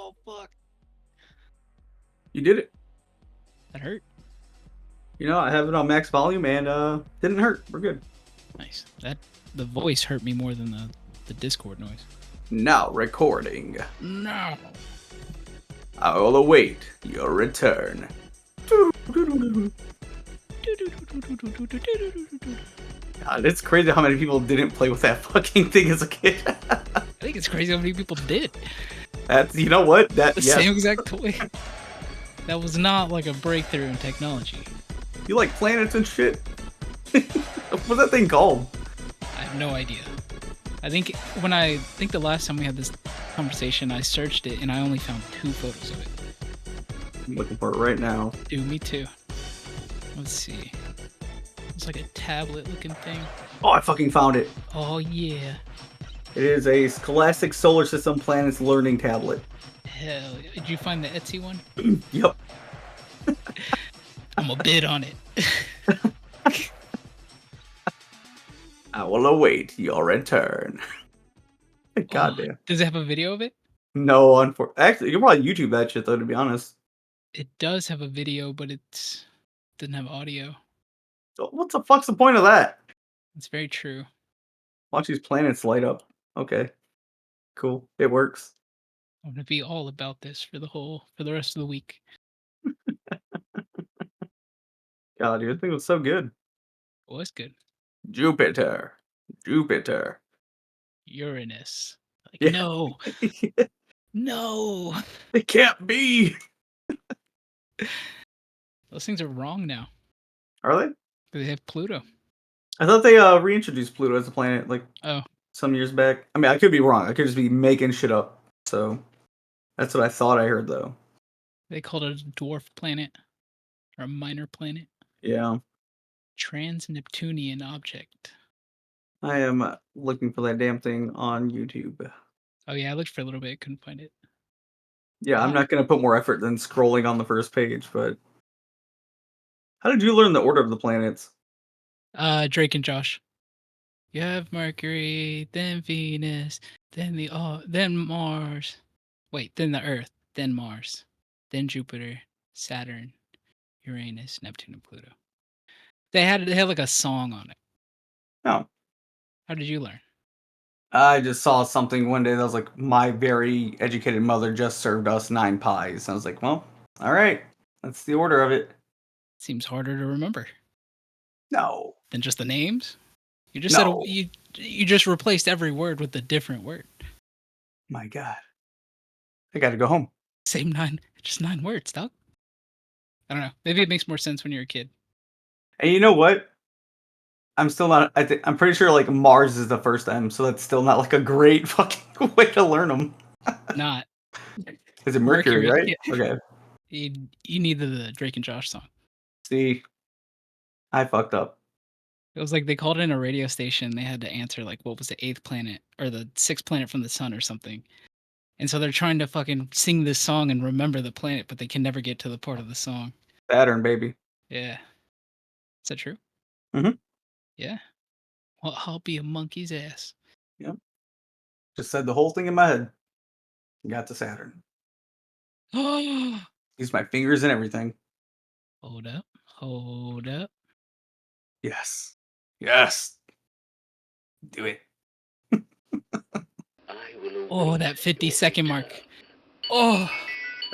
Oh, fuck. You did it. That hurt. You know, I have it on max volume and didn't hurt. We're good. Nice. The voice hurt me more than the Discord noise. Now recording. No. I will await your return. God, it's crazy how many people didn't play with that fucking thing as a kid. I think it's crazy how many people did. That's, you know what? The Yes. same exact toy. That was not like a breakthrough in technology. You like planets and shit? What's that thing called? I have no idea. I think the last time we had this conversation, I searched it and I only found 2 photos of it. I'm looking for it right now. Dude, me too. Let's see. It's like a tablet-looking thing. Oh, I fucking found it. Oh yeah. It is a Scholastic Solar System Planets Learning Tablet. Hell, did you find the Etsy one? Yep. I'm a bid on it. I will await your return. Goddamn. Does it have a video of it? No, actually, you can probably YouTube that shit though. To be honest, It does have a video, but it doesn't have audio. so what the fuck's the point of that? It's very true. Watch these planets light up. Okay, cool. It works. I'm gonna be all about this for the rest of the week. God, your thing was so good. Well, that's good. Jupiter, Jupiter. Uranus. Like, Yeah, no, no. it can't be. Those things are wrong now. Are they? They have Pluto. I thought they reintroduced Pluto as a planet like Oh, some years back. I mean, I could be wrong. I could just be making shit up. So that's what I thought I heard though. they called it a dwarf planet or a minor planet. Yeah, Trans-Neptunian object. I am looking for that damn thing on YouTube. Oh yeah, I looked for a little bit, couldn't find it. Yeah, I'm not gonna put more effort than scrolling on the first page, but how did you learn the order of the planets? Drake and Josh. You have Mercury, then Venus, then Mars. Wait, then the Earth, then Mars, then Jupiter, Saturn, Uranus, Neptune, and Pluto. They had like a song on it. No, How did you learn? I just saw something one day that was like, my very educated mother just served us 9 pies. I was like, well, all right, that's the order of it. Seems harder to remember No, than just the names. You just no, you just replaced every word with a different word. my God, I got to go home. Same just 9 words, dog. I don't know. Maybe it makes more sense when you're a kid. And you know what? I'm still not. I'm pretty sure like Mars is the first M, so that's still not like a great fucking way to learn them. Not Is it Mercury, Mercury. right? Yeah. Okay. You needed the Drake and Josh song. See, I fucked up. It was like they called in a radio station. They had to answer like what was the 8th planet or the 6th planet from the sun or something. And so they're trying to fucking sing this song and remember the planet, but they can never get to the part of the song. Saturn, baby. Yeah. Is that true? Mhm. Yeah. Well, I'll be a monkey's ass. Yep. Just said the whole thing in my head. Got to Saturn. Hold Use my fingers and everything. up. Hold up. Yes. Yes. Do it. Oh, that 50-second mark. Oh.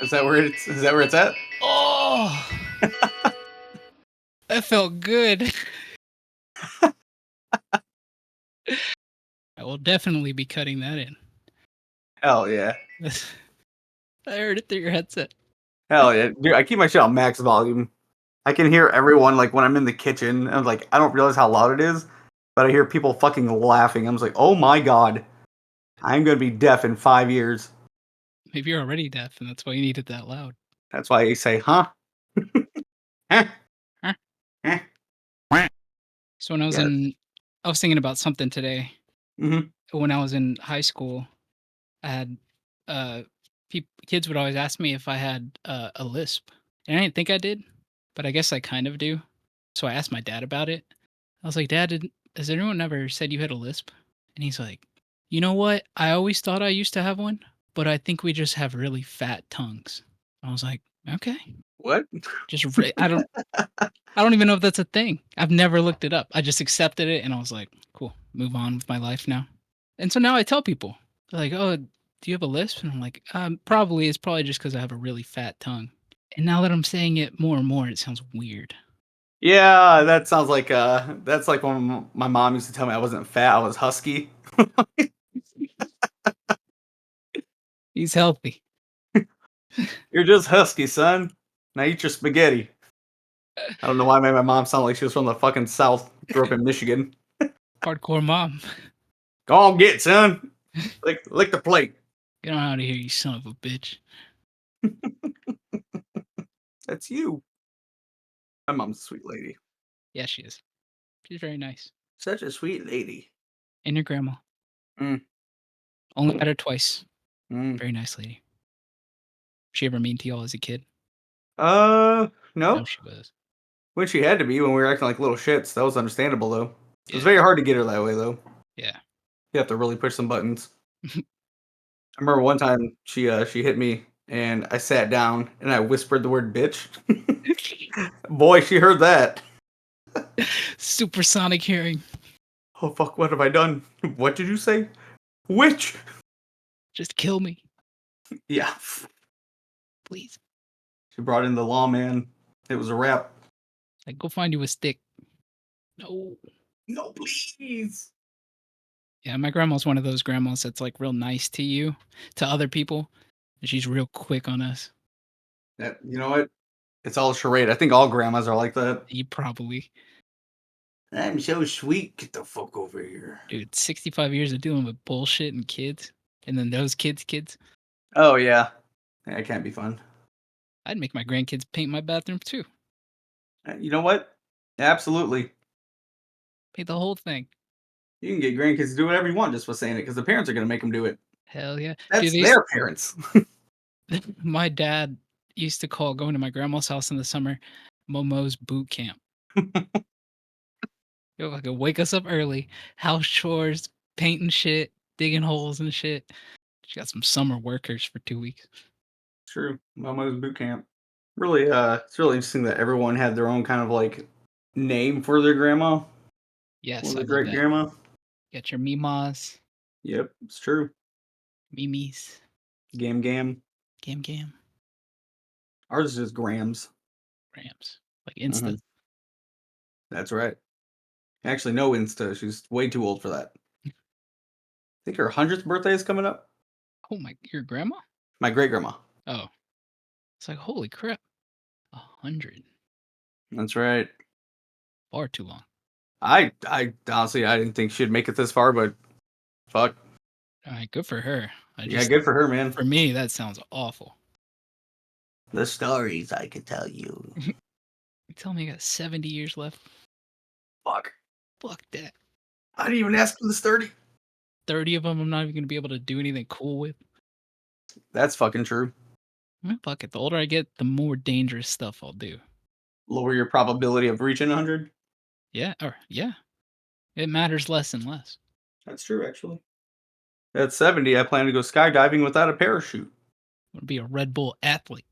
Is that where it's at? Oh. That felt good. I will definitely be cutting that in. Hell yeah. I heard it through your headset. Hell yeah. Dude, I keep my shit on max volume. I can hear everyone like when I'm in the kitchen and like I don't realize how loud it is, but I hear people fucking laughing. I'm just like, oh my God. I'm gonna be deaf in 5 years. Maybe you're already deaf and that's why you need it that loud. That's why I say, huh? Huh? Huh? Huh? So when I was Yes. I was thinking about something today. Mm-hmm. When I was in high school, I had uh kids would always ask me if I had a lisp. And I didn't think I did, but I guess I kind of do. So I asked my dad about it. I was like, "Dad, has anyone ever said you had a lisp?" And he's like, "You know what? I always thought I used to have one, but I think we just have really fat tongues." I was like, "Okay." What? I don't even know if that's a thing. I've never looked it up. I just accepted it and I was like, "Cool, move on with my life now." And so now I tell people, they're like, "Oh, do you have a lisp?" And I'm like, probably. It's probably just because I have a really fat tongue." And now that I'm saying it more and more, it sounds weird. Yeah, that sounds like, that's like when my mom used to tell me I wasn't fat, I was husky. He's healthy. "You're just husky, son. Now eat your spaghetti." I don't know why I made my mom sound like she was from the fucking South, grew up in Michigan. Hardcore mom. "Go on, get it, son. Lick the plate." Get on out of here, you son of a bitch. "That's you." My mom's a sweet lady. Yeah, she is. She's very nice. Such a sweet lady. And your grandma. Mm, Only met her twice. mm. Very nice lady. She ever mean to y'all as a kid? I know No. she was. When she had to be when we were acting like little shits, that was understandable, though. It was Yeah, very hard to get her that way, though. yeah. You have to really push some buttons. I remember one time she hit me, and I sat down, and I whispered the word "bitch." Boy, she heard that. Supersonic hearing. "Oh, fuck, what have I done? What did you say? Which?" Just kill me, Yeah. please. She brought in the lawman. It was a wrap. Like, go find you a stick. No. "No, please." Yeah, my grandma's one of those grandmas that's like real nice to you, to other people. And she's real quick on us. That you know what? It's all charade. I think all grandmas are like that. You probably, "I'm so sweet. Get the fuck over here." dude, 65 years of dealing with bullshit and kids, and then those kids. Oh, yeah. Yeah, it can't be fun. I'd make my grandkids paint my bathroom too. You know what? Absolutely. Paint the whole thing. You can get grandkids to do whatever you want just for saying it because the parents are gonna make them do it. Hell yeah. Dude, That's they used their parents. my dad used to call going to my grandma's house in the summer Momo's boot camp. Yo, like wake us up early, house chores, painting shit, digging holes and shit. She got some summer workers for 2 weeks. True. Momo's boot camp. Really, it's really interesting that everyone had their own kind of like name for their grandma or Yes, I their love great that. grandma. Got your Mimas, Yep, it's true. Mimis, Gam Gam. Gam Gam, Ours is just Grams. Rams, like Insta. Hmm. That's right. Actually, no Insta. She's way too old for that. I think her 100th birthday is coming up. Oh my, your grandma? My great grandma. Oh, it's like holy crap, 100, That's right. far too long. I honestly I didn't think she'd make it this far, but fuck. All right, good for her. Yeah, good for her, man. For me, that sounds awful. The stories I could tell you. You tell me I got 70 years left? Fuck. Fuck that. I didn't even ask for this 30. 30 of them, I'm not even gonna be able to do anything cool with. That's fucking true. Fuck it. The older I get, the more dangerous stuff I'll do. Lower your probability of reaching 100. Yeah, or yeah, it matters less and less. That's true, actually. At 70, I plan to go skydiving without a parachute. I wanna be a Red Bull athlete.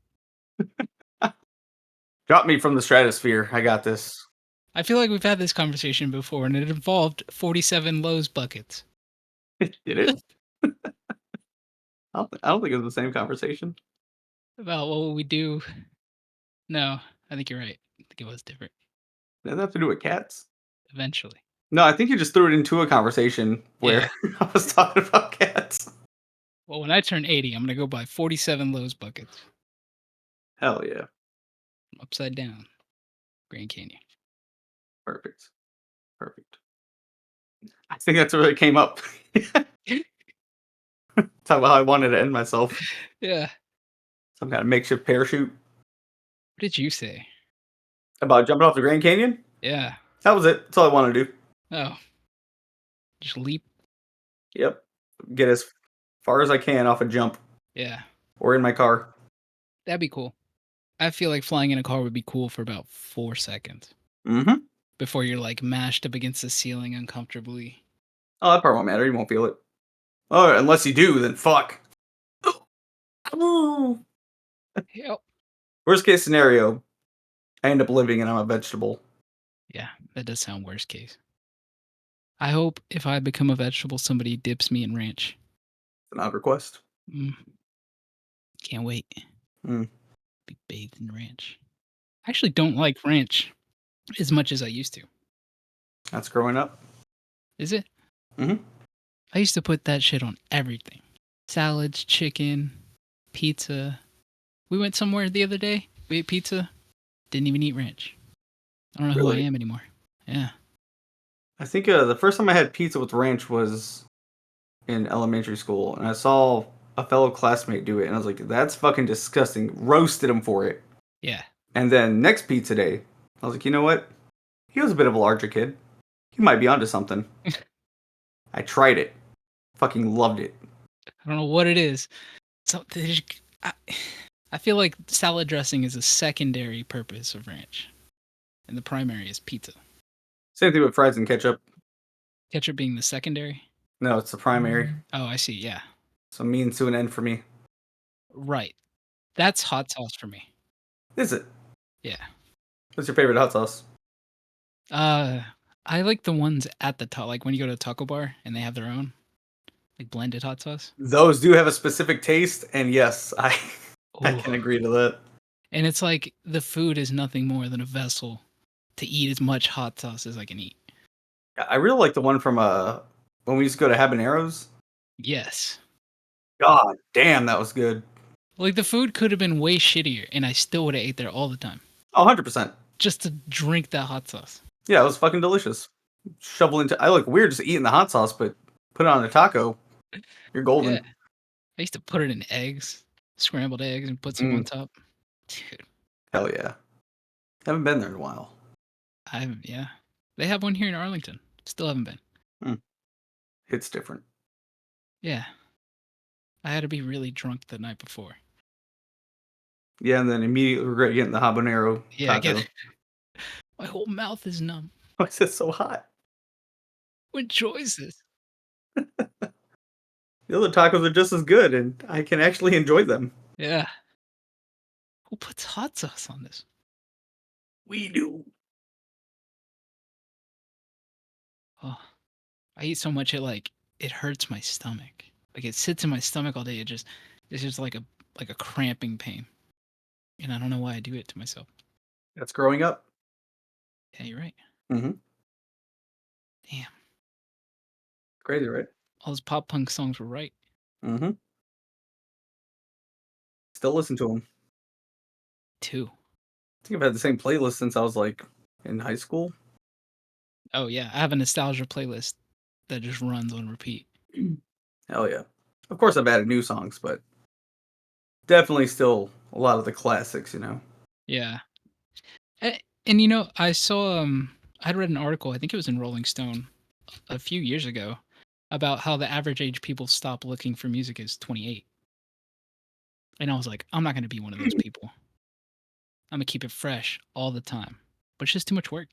Drop me from the stratosphere. I got this. I feel like we've had this conversation before, and it involved 47 Lowe's buckets. Did it? I don't think it was the same conversation. About what would we do? No, I think you're right. I think it was different. It doesn't have to do with cats. Eventually. No, I think you just threw it into a conversation Yeah. where I was talking about cats. Well, when I turn 80, I'm gonna go buy 47 Lowe's buckets. Hell yeah. Upside down. Grand Canyon. Perfect. Perfect. I think that's where it came up. Talk about how I wanted to end myself. Yeah. Some kind of makeshift parachute. What did you say? About jumping off the Grand Canyon? Yeah. That was it. That's all I wanted to do. Oh, just leap? Yep. Get as far as I can off a jump Yeah. or in my car. That'd be cool. I feel like flying in a car would be cool for about 4 seconds Mhm. before you're, like, mashed up against the ceiling uncomfortably. Oh, that part won't matter. You won't feel it. Oh, unless you do, then fuck. Ooh. Yep. Worst case scenario, I end up living and I'm a vegetable. Yeah, that does sound worst case. I hope if I become a vegetable, somebody dips me in ranch. An odd request. Mm, can't wait. Hmm, Be bathed in ranch. I actually don't like ranch as much as I used to. that's growing up. Is it? Hmm. I used to put that shit on everything. Salads, chicken, pizza. We went somewhere the other day. We ate pizza. Didn't even eat ranch. I don't know who I Really? am anymore. Yeah. I think the first time I had pizza with ranch was in elementary school, and I saw a fellow classmate do it, and I was like, "That's fucking disgusting." Roasted him for it. Yeah. And then next pizza day, I was like, "You know what? He was a bit of a larger kid. He might be onto something." I tried it. Fucking loved it. I don't know what it is. So they just, I feel like salad dressing is a secondary purpose of ranch, and the primary is pizza. Same thing with fries and ketchup. Ketchup being the secondary. No, it's the primary. Oh, I see. Yeah. So means to an end for me. Right. That's hot sauce for me. Is it? Yeah. What's your favorite hot sauce? Uh, I like the ones at the top, like when you go to a taco bar and they have their own, like blended hot sauce. Those do have a specific taste, and yes, I I Oh, can agree to that. and it's like the food is nothing more than a vessel to eat as much hot sauce as I can eat. I really like the one from when we used to go to Habaneros. Yes. God damn, that was good. Like the food could have been way shittier and I still would have ate there all the time Oh, 100%. just to drink that hot sauce. Yeah, it was fucking delicious. Shovel into I look weird just eating the hot sauce, but put it on a taco, you're Yeah. golden. I used to put it in eggs, scrambled eggs and put some on Mm, top. Dude, hell yeah. Haven't been there in a while. yeah. They have one here in Arlington. Still haven't been. Mm, it's different. Yeah. I had to be really drunk the night before. Yeah, and then immediately regret getting the habanero Yeah, I get taco. it. My whole mouth is numb. Why is it so hot? What enjoys this? The other tacos are just as good, and I can actually enjoy them. Yeah. Who puts hot sauce on this? We do. Oh, I eat so much it hurts my stomach. Like it sits in my stomach all day. It's just like a cramping pain. And I don't know why I do it to myself. That's growing up. Yeah, you're right. Mhm. Damn. Crazy, right? All those pop punk songs were right. Mhm. Still listen to them. Too. I think I've had the same playlist since I was, like, in high school. Oh yeah. I have a nostalgia playlist that just runs on repeat. Hell yeah. Of course, I've added new songs, but definitely still a lot of the classics, you know? Yeah. And you know, I'd read an article, I think it was in Rolling Stone a few years ago, about how the average age people stop looking for music is 28. And I was like, I'm not gonna be one of those people. I'm gonna keep it fresh all the time. But it's just too much work,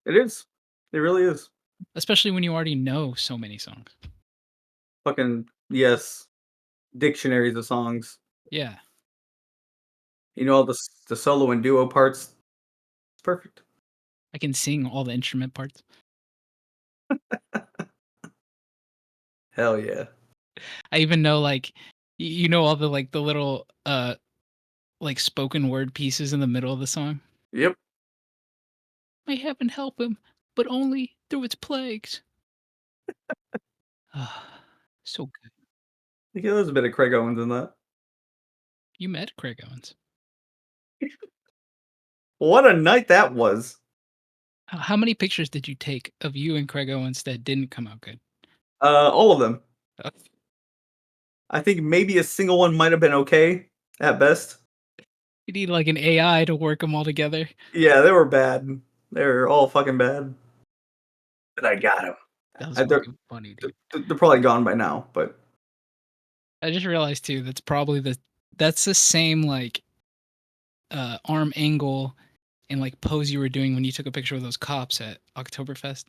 It is. It really is. especially when you already know so many songs. Fucking yes, dictionaries of songs. Yeah, You know, all the solo and duo parts. It's perfect. I can sing all the instrument parts. Hell yeah. I even know you know all the the little like spoken word pieces in the middle of the song. Yep. May heaven help him, but only through its plagues. Ah, so good. Yeah, there's a bit of Craig Owens in that. You met Craig Owens. What a night that was. How many pictures did you take of you and Craig Owens that didn't come out good? All of them. Uh, I think maybe a single one might have been okay at best. You need like an AI to work them all together. Yeah, they were bad. They were all fucking bad. But I got him. That was They're fucking funny, dude. they're probably gone by now, but I just realized too that's the same arm angle and like pose you were doing when you took a picture of those cops at Oktoberfest.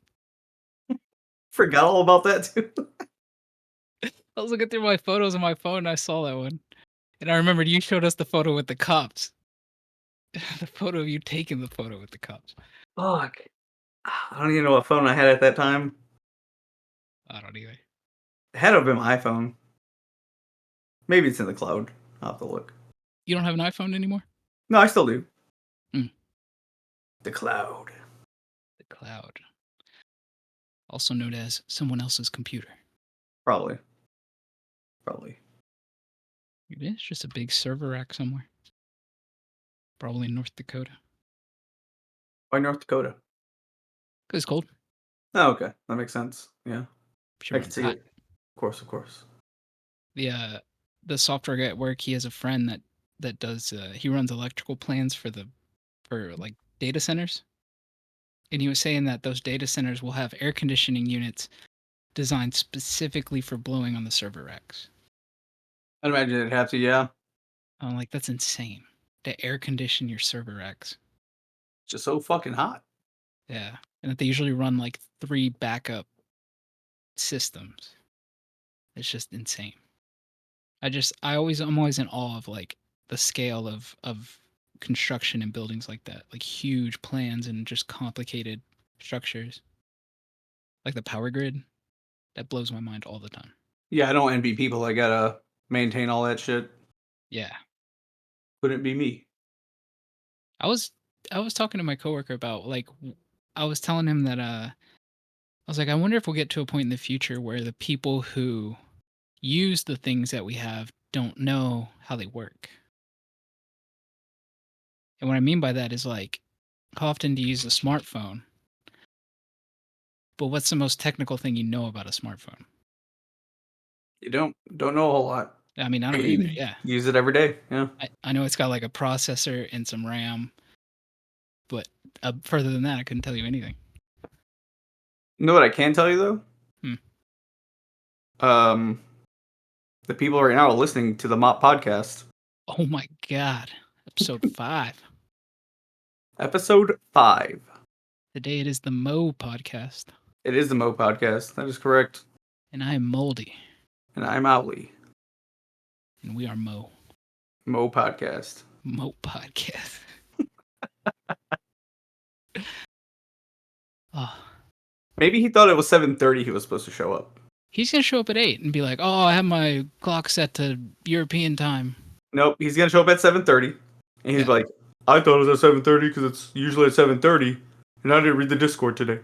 forgot all about that too. I was looking through my photos on my phone and I saw that one. And I remembered you showed us the photo with the cops. The photo of you taking the photo with the cops. Fuck. I don't even know what phone I had at that time. I don't either. It had to have been my iPhone. Maybe it's in the cloud. I'll have to look. You don't have an iPhone anymore? No, I still do. Mm, The cloud. the cloud, also known as someone else's computer. Probably. Probably. It is just a big server rack somewhere, probably in North Dakota. Why North Dakota? 'Cause it's cold. Oh, okay. That makes sense. Yeah. She I can runs see hot. it. Of course, of course. The software guy at work, he has a friend that does he runs electrical plans for like data centers, and he was saying that those data centers will have air conditioning units designed specifically for blowing on the server racks. I'd imagine it'd have to, yeah. I'm like, that's insane. To air condition your server racks. It's just so fucking hot. Yeah. And that they usually run like 3 backup systems. It's just insane. I'm always in awe of like the scale of construction in buildings like that. Like huge plans and just complicated structures. Like the power grid. That blows my mind all the time. Yeah, I don't envy people that gotta maintain all that shit. Yeah. Couldn't be me. I was I was talking to my coworker about like I was telling him that I was like, I wonder if we'll get to a point in the future where the people who use the things that we have don't know how they work. And what I mean by that is like, how often do you use a smartphone? But what's the most technical thing you know about a smartphone? You don't know a whole lot. I mean, I don't either. Yeah. Use it every day. Yeah. I know it's got like a processor and some RAM, but further than that, I couldn't tell you anything. You know what I can tell you though? Hmm. Um, the people right now are listening to the MOP podcast, Oh my God. Episode 5. episode 5. Today it is the Mo podcast, It is the Mo podcast. That is correct. and I am Moldy, And I'm Owly. and we are Mo. Mo podcast. Mo podcast. Oh, Maybe he thought it was 7:30 he was supposed to show up. he's gonna show up at 8 and be like, "Oh, I have my clock set to European time." Nope, he's gonna show up at 7:30, and he's Yeah, like, "I thought it was at 7:30 because it's usually at 7:30, and I didn't read the Discord today."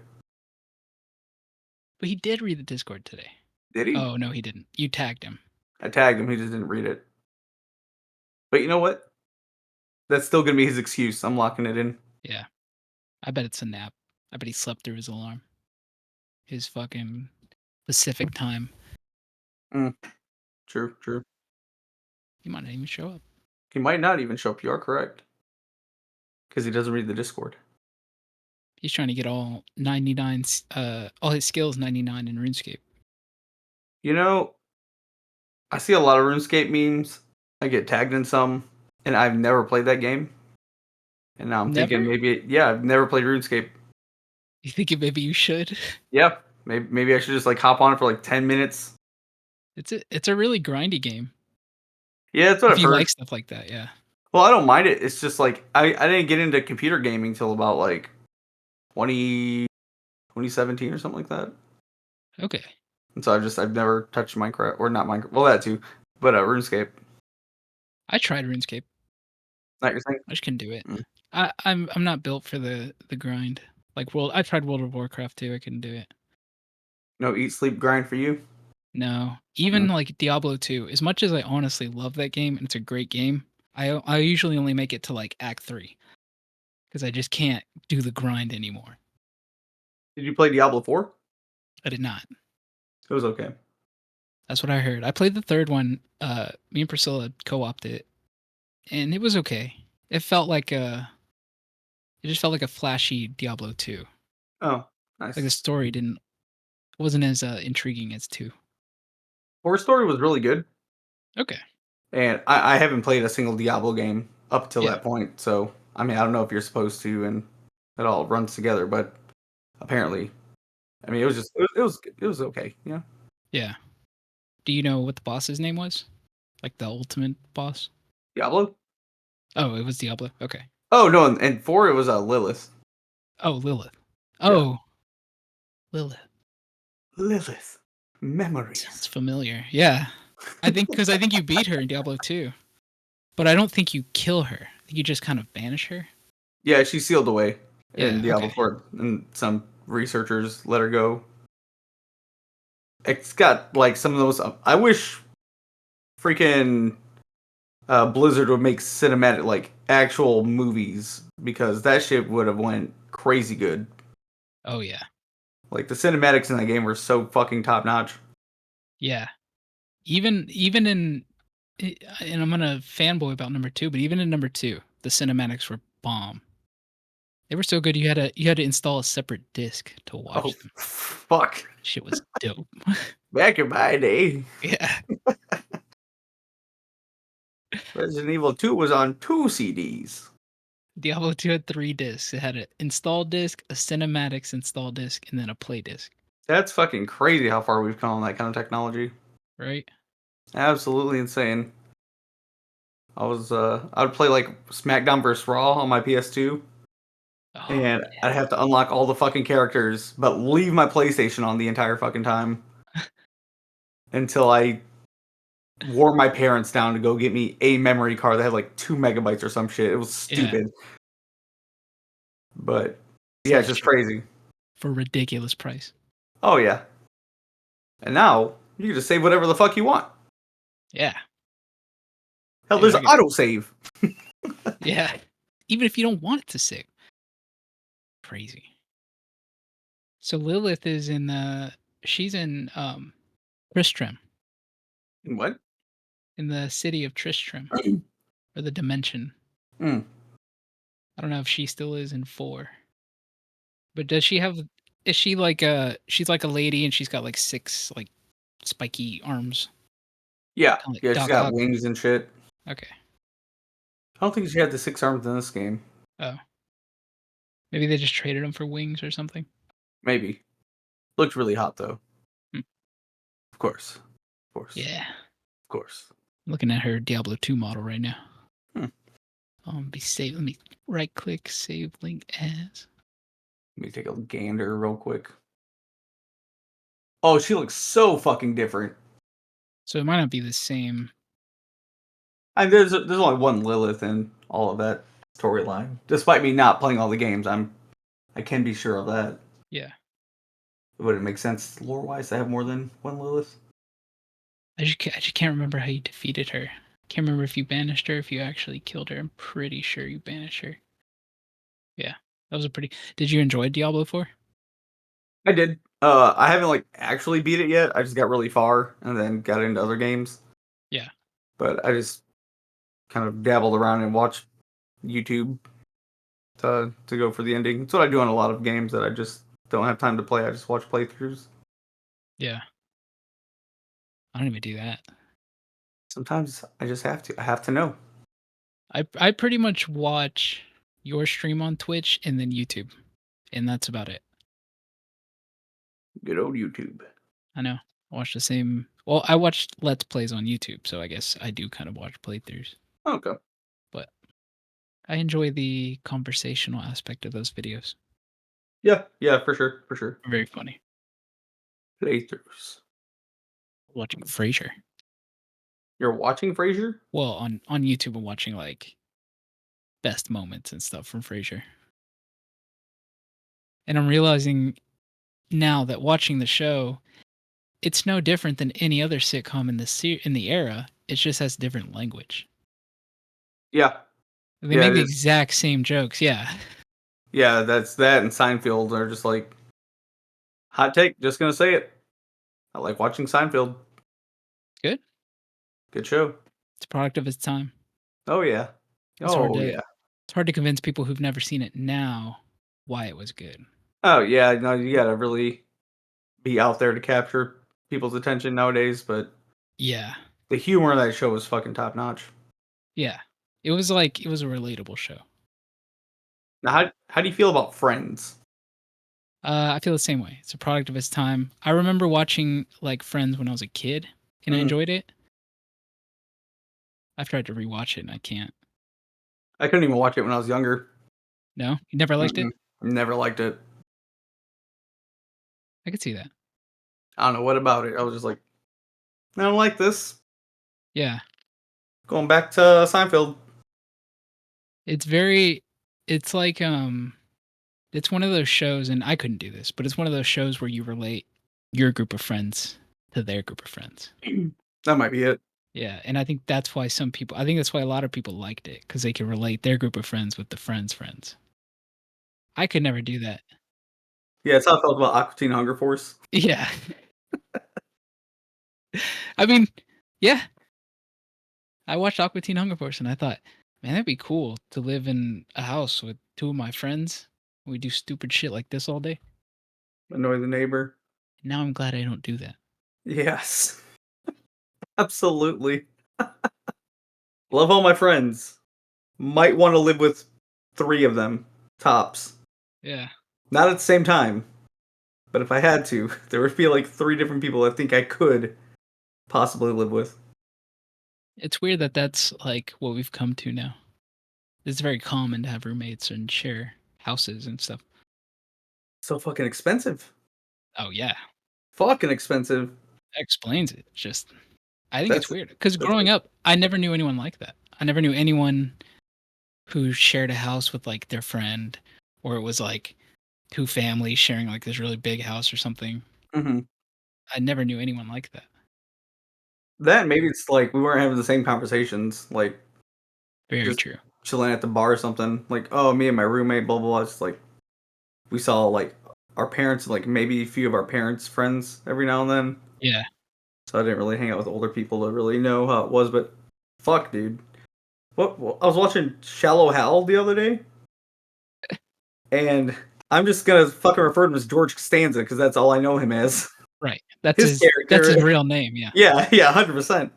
but he did read the Discord today. Did he? Oh no, he didn't. You tagged him. I tagged him. He just didn't read it. But you know what? That's still gonna be his excuse. I'm locking it in. Yeah, I bet it's a nap. I bet he slept through his alarm. His fucking Pacific time. Mm, true, true. He might not even show up. He might not even show up. You are correct because he doesn't read the Discord. He's trying to get all his skills 99 in RuneScape. You know, I see a lot of RuneScape memes. I get tagged in some, and I've never played that game. And now I'm thinking Never? maybe, yeah, I've never played RuneScape. You think maybe you should? Yeah, maybe I should just like hop on it for like 10 minutes. It's a really grindy game. Yeah, that's what If I've you heard. like stuff like that, yeah. Well, I don't mind it. It's just like I didn't get into computer gaming till about like 20 2017 or something like that. Okay. And so I've never touched Minecraft or not Minecraft. Well, that too, but RuneScape. I tried RuneScape. Not your thing. I just couldn't do it. Mm. I'm not built for the grind. Like I tried World of Warcraft too. I couldn't do it. No eat sleep grind for you. No, even Mm. like Diablo 2. As much as I honestly love that game and it's a great game, I usually only make it to like Act 3 because I just can't do the grind anymore. Did you play Diablo 4? I did not. It was okay. That's what I heard. I played the third one. Me and Priscilla co-opted it, and it was okay. It felt like it just felt like a flashy Diablo 2. Oh, Like the nice. story wasn't as intriguing as 2. Horror Story was really good, Okay. and I haven't played a single Diablo game up till Yeah. that point. So I mean, I don't know if you're supposed to, and it all runs together, but apparently, I mean, it was just it was okay. Yeah. Yeah. Do you know what the boss's name was? Like the ultimate boss? Diablo? Oh, it was Diablo? Okay. Oh no, and 4 it was Lilith. Oh, Lilith. Yeah. Oh, Lilith. Lilith. Sounds Memories. familiar. Yeah. I think you beat her in Diablo 2, but I don't think you kill her. I think you just kind of banish her. Yeah, she's sealed away in Yeah, Diablo okay. 4, and some researchers let her go. It's got like some of those. I wish freaking Blizzard would make cinematic, like actual movies, because that shit would have went crazy good. Oh, yeah. Like the cinematics in that game were so fucking top notch. Yeah. Even in and I'm gonna fanboy about number 2, but even in number 2, the cinematics were bomb. They were so good you had to install a separate disc to Oh watch them. fuck! Shit was dope. Back in my day, Yeah. Resident Evil 2 was on 2 CDs. Diablo 2 had 3 discs. It had an install disc, a cinematics install disc, and then a play disc, That's fucking crazy how far we've come on that kind of technology. right? Absolutely insane. I would play like SmackDown vs Raw on my PS2, Oh, and I'd have to unlock all the fucking characters, but leave my PlayStation on the entire fucking time until I wore my parents down to go get me a memory card that had like 2 MB or some shit. It was yeah. stupid, but yeah, Sell it's that just shit crazy. for a ridiculous price. Oh yeah, and now you can just save whatever the fuck you want. Yeah. Hell, Dude, there's I could autosave. yeah. Even if you don't want it to save. Crazy. So Lilith is in the she's in, Tristram, What? in the city of Tristram, or the dimension. Mm. I don't know if she still is in 4. But does she have is she like a she's like a lady and she's got, like, 6, like, spiky arms, Yeah, kinda like yeah, she's Doc got Ock? wings and shit. Okay. I don't think she had the 6 arms in this game. Oh, maybe they just traded them for wings or something? Maybe. Looked really hot though. Hmm. Of course. Of course. Yeah. Of course. I'm looking at her Diablo 2 model right now. Hmm. Be save let me right click, save link as. Let me take a gander real quick. Oh, she looks so fucking different. So it might not be the same. And there's only one Lilith in all of that storyline. Despite me not playing all the games, I can be sure of that. Yeah. Would it make sense lore wise to have more than one Lilith? I just can't remember how you defeated her. Can't remember if you banished her, if you actually killed her. I'm pretty sure you banished her. Yeah. That was a pretty Did you enjoy Diablo 4? I did. I haven't like actually beat it yet. I just got really far and then got into other games. Yeah. But I just kind of dabbled around and watched YouTube to go for the ending. That's what I do on a lot of games that I just don't have time to play. I just watch playthroughs. Yeah. I don't even do that. Sometimes I just have to. I have to know. I pretty much watch your stream on Twitch and then YouTube, and that's about it. Good old YouTube. I know. I watch the same well, I watch Let's Plays on YouTube, so I guess I do kind of watch playthroughs, Okay. but I enjoy the conversational aspect of those videos. Yeah. Yeah. For sure. For sure. Very funny. Playthroughs. Watching Frasier. You're watching Frasier? Well, on YouTube, I'm watching, like, best moments and stuff from Frasier, and I'm realizing now that watching the show, it's no different than any other sitcom in the era, it just has different language. Yeah. They Yeah. make It the is. exact same jokes, yeah. Yeah. That's that. And Seinfeld are just like hot take. Just gonna say it. I like watching Seinfeld. It's good. Good show. It's a product of its time. Oh yeah. It's hard Oh to yeah. it's hard to convince people who've never seen it now why it was good. Oh yeah. No, you gotta really be out there to capture people's attention nowadays. But Yeah. the humor in that show was fucking top notch. Yeah. It was a relatable show. Now, how do you feel about Friends? I feel the same way. It's a product of its time. I remember watching, like, Friends when I was a kid, and I Mm, enjoyed it, I've tried to rewatch it and I can't. I couldn't even watch it when I was younger. No? You never liked it? Mm-mm. Never liked it. I could see that. I don't know what about it. I was just like, I don't like this. Yeah. Going back to Seinfeld. It's very it's like, it's one of those shows and I couldn't do this, but it's one of those shows where you relate your group of friends to their group of friends. That might be it. Yeah, and I think that's why a lot of people liked it because they could relate their group of friends with the friends' friends. I could never do that. Yeah, it's how I felt about Aqua Teen Hunger Force. Yeah. I mean, yeah, I watched Aqua Teen Hunger Force and I thought, "Man, that'd be cool to live in a house with 2 of my friends. We do stupid shit like this all day." Annoy the neighbor. Now I'm glad I don't do that. Yes, absolutely. Love all my friends. Might want to live with 3 of them, tops. Yeah. Not at the same time, but if I had to, there would be like 3 different people I think I could possibly live with. It's weird that that's, like, what we've come to now. It's very common to have roommates and share houses and stuff. So fucking expensive. Oh, yeah. Fucking expensive. That explains it. It's just I think it's That's weird because that's growing up, I never knew anyone like that. I never knew anyone who shared a house with, like, their friend, or it was, like, 2 families sharing, like, this really big house or something. mhm. I never knew anyone like that. That maybe it's like we weren't having the same conversations, like Very just true. chilling at the bar or something. Like, oh, me and my roommate, blah blah blah. It's like we saw like our parents, like maybe a few of our parents' friends every now and then. Yeah. So I didn't really hang out with older people to really know how it was. But fuck, dude. I was watching Shallow Hal the other day, and I'm just gonna fucking refer to him as George Costanza because that's all I know him as. Right. His That's his character, real name, yeah. yeah, yeah, 100%.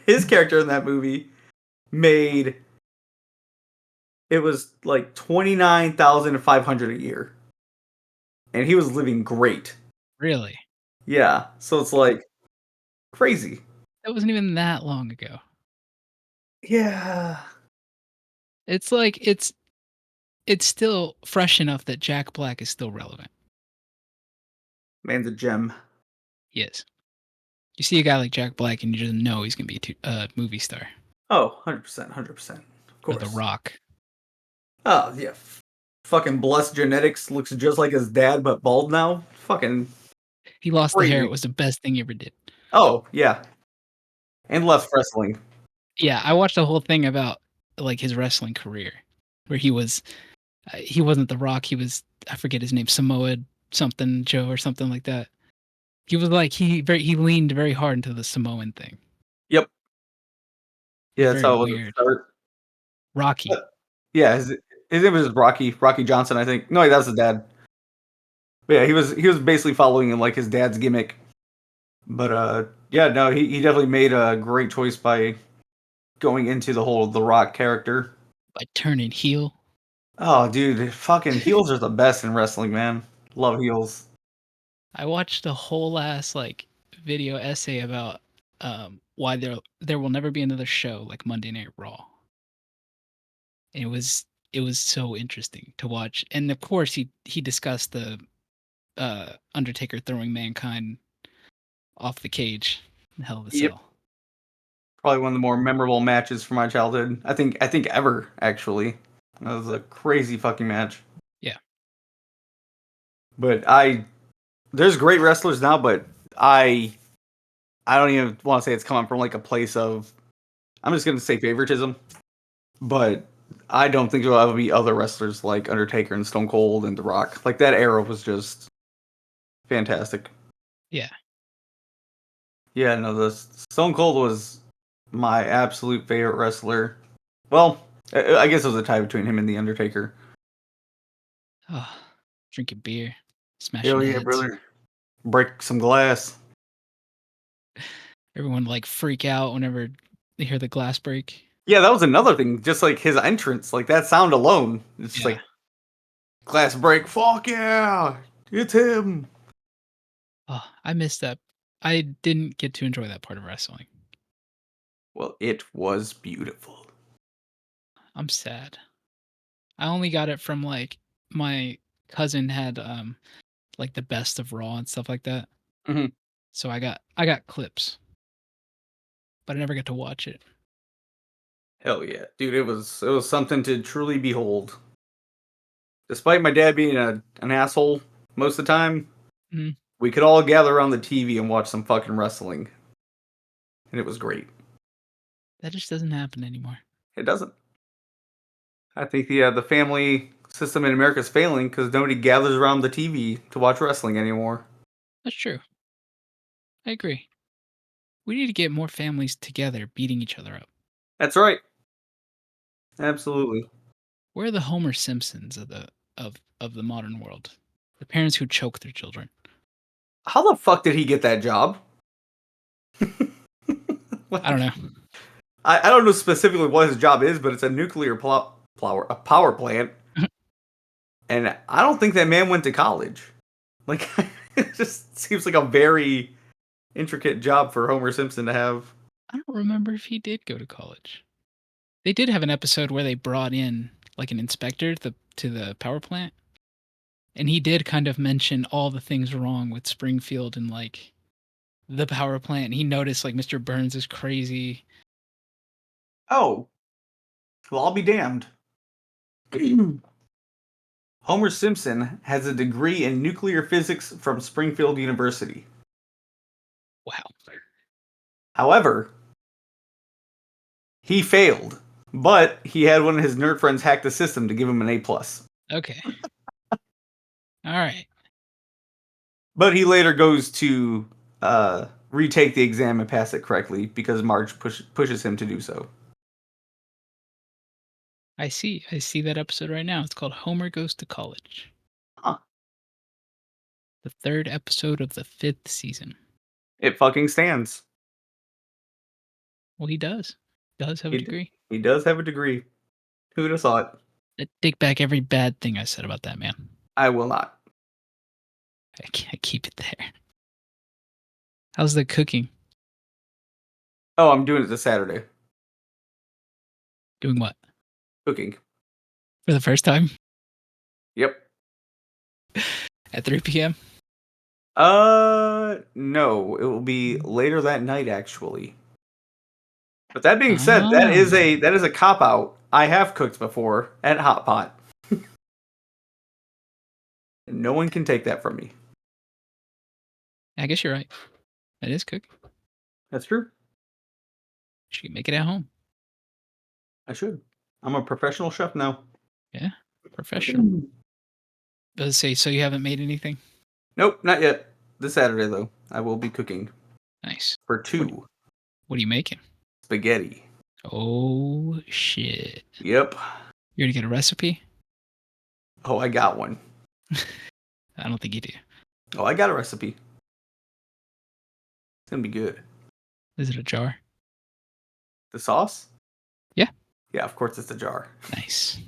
His character in that movie made it was like 29,500 a year, and he was living great. Really? Yeah, so it's like crazy. That wasn't even that long ago. Yeah, It's like it's still fresh enough that Jack Black is still relevant. man's a gem. Yes. You see a guy like Jack Black and you just know he's gonna be a movie star. Oh, 100%, 100%. Of Or The course. Rock. Oh, yeah. Fucking blessed genetics looks just like his dad, but bald now. Fucking He lost the hair, it crazy. was the best thing he ever did. Oh, yeah. And left wrestling. Yeah, I watched a whole thing about, like, his wrestling career, where he wasn't The Rock, he was I forget his name, Samoa something Joe or something like that. He was like he leaned very hard into the Samoan thing. Yep. It was Yeah, that's very how it was at the weird. start. Rocky. But, yeah, his name was Rocky Johnson, I think. No, wait, that's his dad. But yeah, he was basically following in like his dad's gimmick. But yeah, no, he definitely made a great choice by going into the whole The Rock character. By turning heel. Oh, dude, fucking heels are the best in wrestling, man. Love heels. I watched a whole ass, like, video essay about, why there will never be another show like Monday Night Raw. And it was so interesting to watch, and of course, he discussed the, Undertaker throwing Mankind off the cage in Hell in a Yep. Cell. Probably one of the more memorable matches from my childhood. I think ever, actually. That was a crazy fucking match. Yeah. But there's great wrestlers now, but I I don't even want to say it's coming from like a place of I'm just gonna say favoritism. But I don't think there'll ever be other wrestlers like Undertaker and Stone Cold and The Rock. Like that era was just fantastic. Yeah. Yeah, no, the Stone Cold was my absolute favorite wrestler. Well, I guess it was a tie between him and the Undertaker. Oh, drinking beer, smashing Hell yeah, heads. brother! Break some glass. Everyone, like, freak out whenever they hear the glass break. Yeah, that was another thing. Just like his entrance, like that sound alone, it's just Yeah. like glass break. Fuck yeah, it's him. Oh, I missed that. I didn't get to enjoy that part of wrestling. Well, it was beautiful. I'm sad. I only got it from, like, my cousin had, like, the best of Raw and stuff like that, Mhm. so I got clips, but I never got to watch it. Hell yeah, dude! It was something to truly behold. Despite my dad being an asshole most of the time, Mhm. we could all gather around the TV and watch some fucking wrestling, and it was great. That just doesn't happen anymore. It doesn't. I think the family system in America is failing because nobody gathers around the TV to watch wrestling anymore. That's true. I agree. We need to get more families together beating each other up. That's right. Absolutely. We're the Homer Simpsons of the modern world. The parents who choke their children. How the fuck did he get that job? I don't Like, know. I don't know specifically what his job is, but it's a a power plant, and I don't think that man went to college. Like, it just seems like a very intricate job for Homer Simpson to have. I don't remember if he did go to college. They did have an episode where they brought in, like, an inspector to the power plant, and he did kind of mention all the things wrong with Springfield and, like, the power plant. He noticed, like, Mr. Burns is crazy. Oh, well, I'll be damned. Homer Simpson has a degree in nuclear physics from Springfield University. Wow. However, he failed, but he had one of his nerd friends hack the system to give him an A plus. Okay. Alright. But he later goes to retake the exam and pass it correctly because Marge pushes him to do so. I see. I see that episode right now. It's called Homer Goes to College. Huh. The 3rd episode of the 5th season. It fucking stands. Well, he does. Does have a He, degree. he does have a degree. Who'd have thought? I take back every bad thing I said about that man. I will not. I can't keep it there. How's the cooking? Oh, I'm doing it this Saturday. Doing what? Cooking. For the first time Yep. at 3 p.m.? No, it will be later that night actually. But that being said, Ah, that is a cop out. I have cooked before at Hot Pot. No one can take that from me. I guess you're right. That is cooking. That's true. You can make it at home. I should. I'm a professional chef now. Yeah, professional. Let's say, so you haven't made anything? Nope, not yet. This Saturday though, I will be cooking Nice. for What two what are you making? spaghetti. Oh, shit. Yep. You gonna get a recipe? Oh, I got one. I don't think you do. Oh, I got a recipe. It's gonna be good. Is it a jar? The sauce? Yeah. Yeah, of course it's a jar. Nice.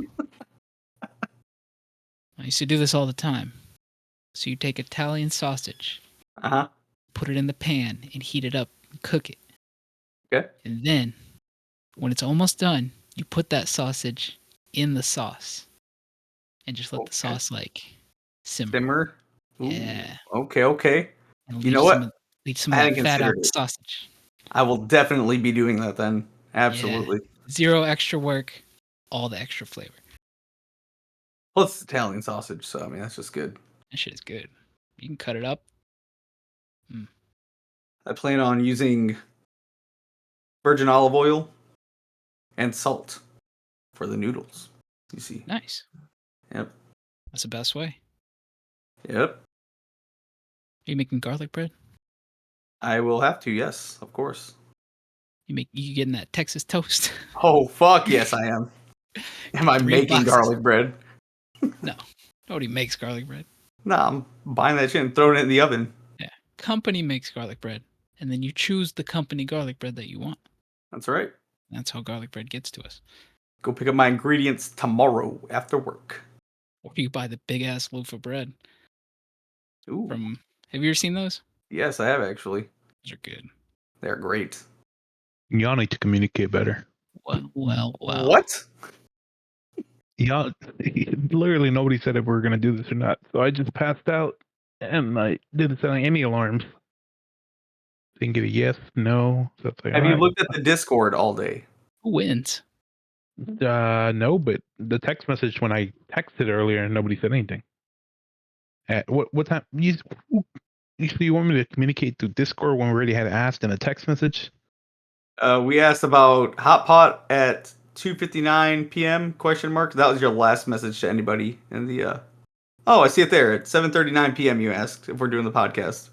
I used to do this all the time. So you take Italian sausage, Uh huh. put it in the pan, and heat it up and cook it. Okay. And then, when it's almost done, you put that sausage in the sauce and just let the Okay. sauce, like, simmer. Simmer. Ooh. Yeah, Okay. Okay. and You know what? leave some I of that hadn't fat out considered of the it. sausage. I will definitely be doing that then. Yeah. Absolutely. 0 extra work, all the extra flavor. Plus it's Italian sausage, so I mean that's just good. That shit is good. You can cut it up. Mm, I plan on using virgin olive oil and salt for the noodles. You see. nice. Yep. That's the best way. Yep. Are you making garlic bread? I will have to, yes, of course. You getting that Texas toast? Oh fuck yes I am. Am I 3 making boxes. garlic bread? No. Nobody makes garlic bread. Nah, I'm buying that shit and throwing it in the oven. Yeah. Company makes garlic bread, and then you choose the company garlic bread that you want. That's right. That's how garlic bread gets to us. Go pick up my ingredients tomorrow after work. Or you buy the big ass loaf of bread Ooh. from. Have you ever seen those? Yes, I have actually. Those are good. They're great. Y'all need to communicate better. Well. What? Y'all, literally nobody said if we were gonna do this or not. So I just passed out, and I didn't set any alarms. Didn't get a yes, no. So it's like, all Have you right. looked at the Discord all day? Who wins? No, but the text message when I texted earlier, nobody said anything. At what time? So you want me to communicate through Discord when we already had asked in a text message? We asked about hot pot at 2:59 p.m. question mark. That was your last message to anybody in the. Oh, I see it there. At 7:39 p.m. You asked if we're doing the podcast,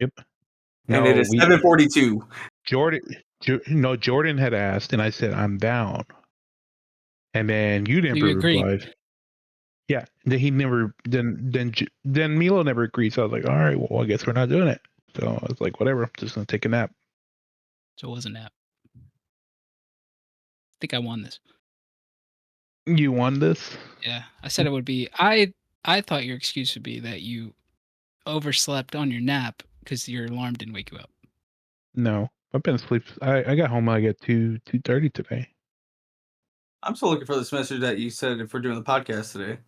Yep. and it No, is 7:42. Jordan. No, Jordan had asked, and I said I'm down, and then you So never you agreed. replied. Yeah, then he never. Then Milo never agreed. So I was like, all right, well, I guess we're not doing it. So I was like, whatever. I'm just gonna take a nap. So it was a nap. I think I won this. You won this? Yeah, I said it would be. I thought your excuse would be that you overslept on your nap because your alarm didn't wake you up. No, I've been asleep. I got home like at 2:30 today. I'm still looking for this message that you said if we're doing the podcast today.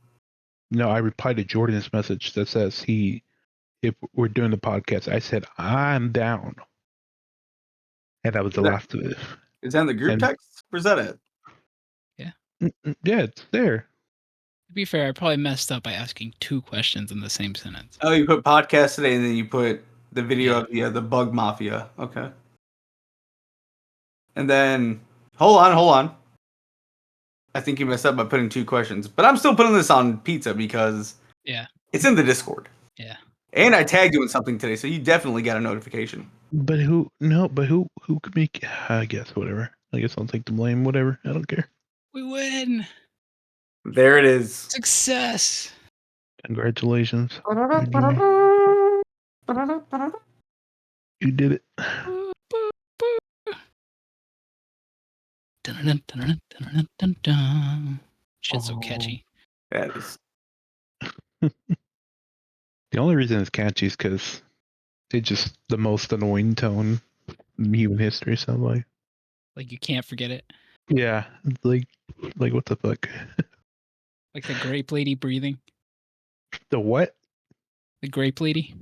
No, I replied to Jordan's message that says if we're doing the podcast, I said I'm down, and that was Is the that, last of it. is that in the group And text? Where's that at? yeah, it's there. To be fair, I probably messed up by asking 2 questions in the same sentence. Oh, you put podcast today, and then you put the video Yeah. of the bug mafia. Okay. And then hold on. I think you messed up by putting 2 questions, but I'm still putting this on pizza because Yeah. it's in the Discord. Yeah. And I tagged you in something today, so you definitely got a notification. But who? No, but who could make? I guess whatever. I guess I'll take the blame. Whatever. I don't care. We win. There it is. Success. Congratulations. You did it. Boop, boop, boop. Dun, dun, dun, dun, dun, dun. Shit's so catchy. That is. The only reason it's catchy is because it's just the most annoying tone in human history. So like, Like you can't forget it. yeah, it's like what the fuck? Like the grape lady breathing. The what? The grape lady.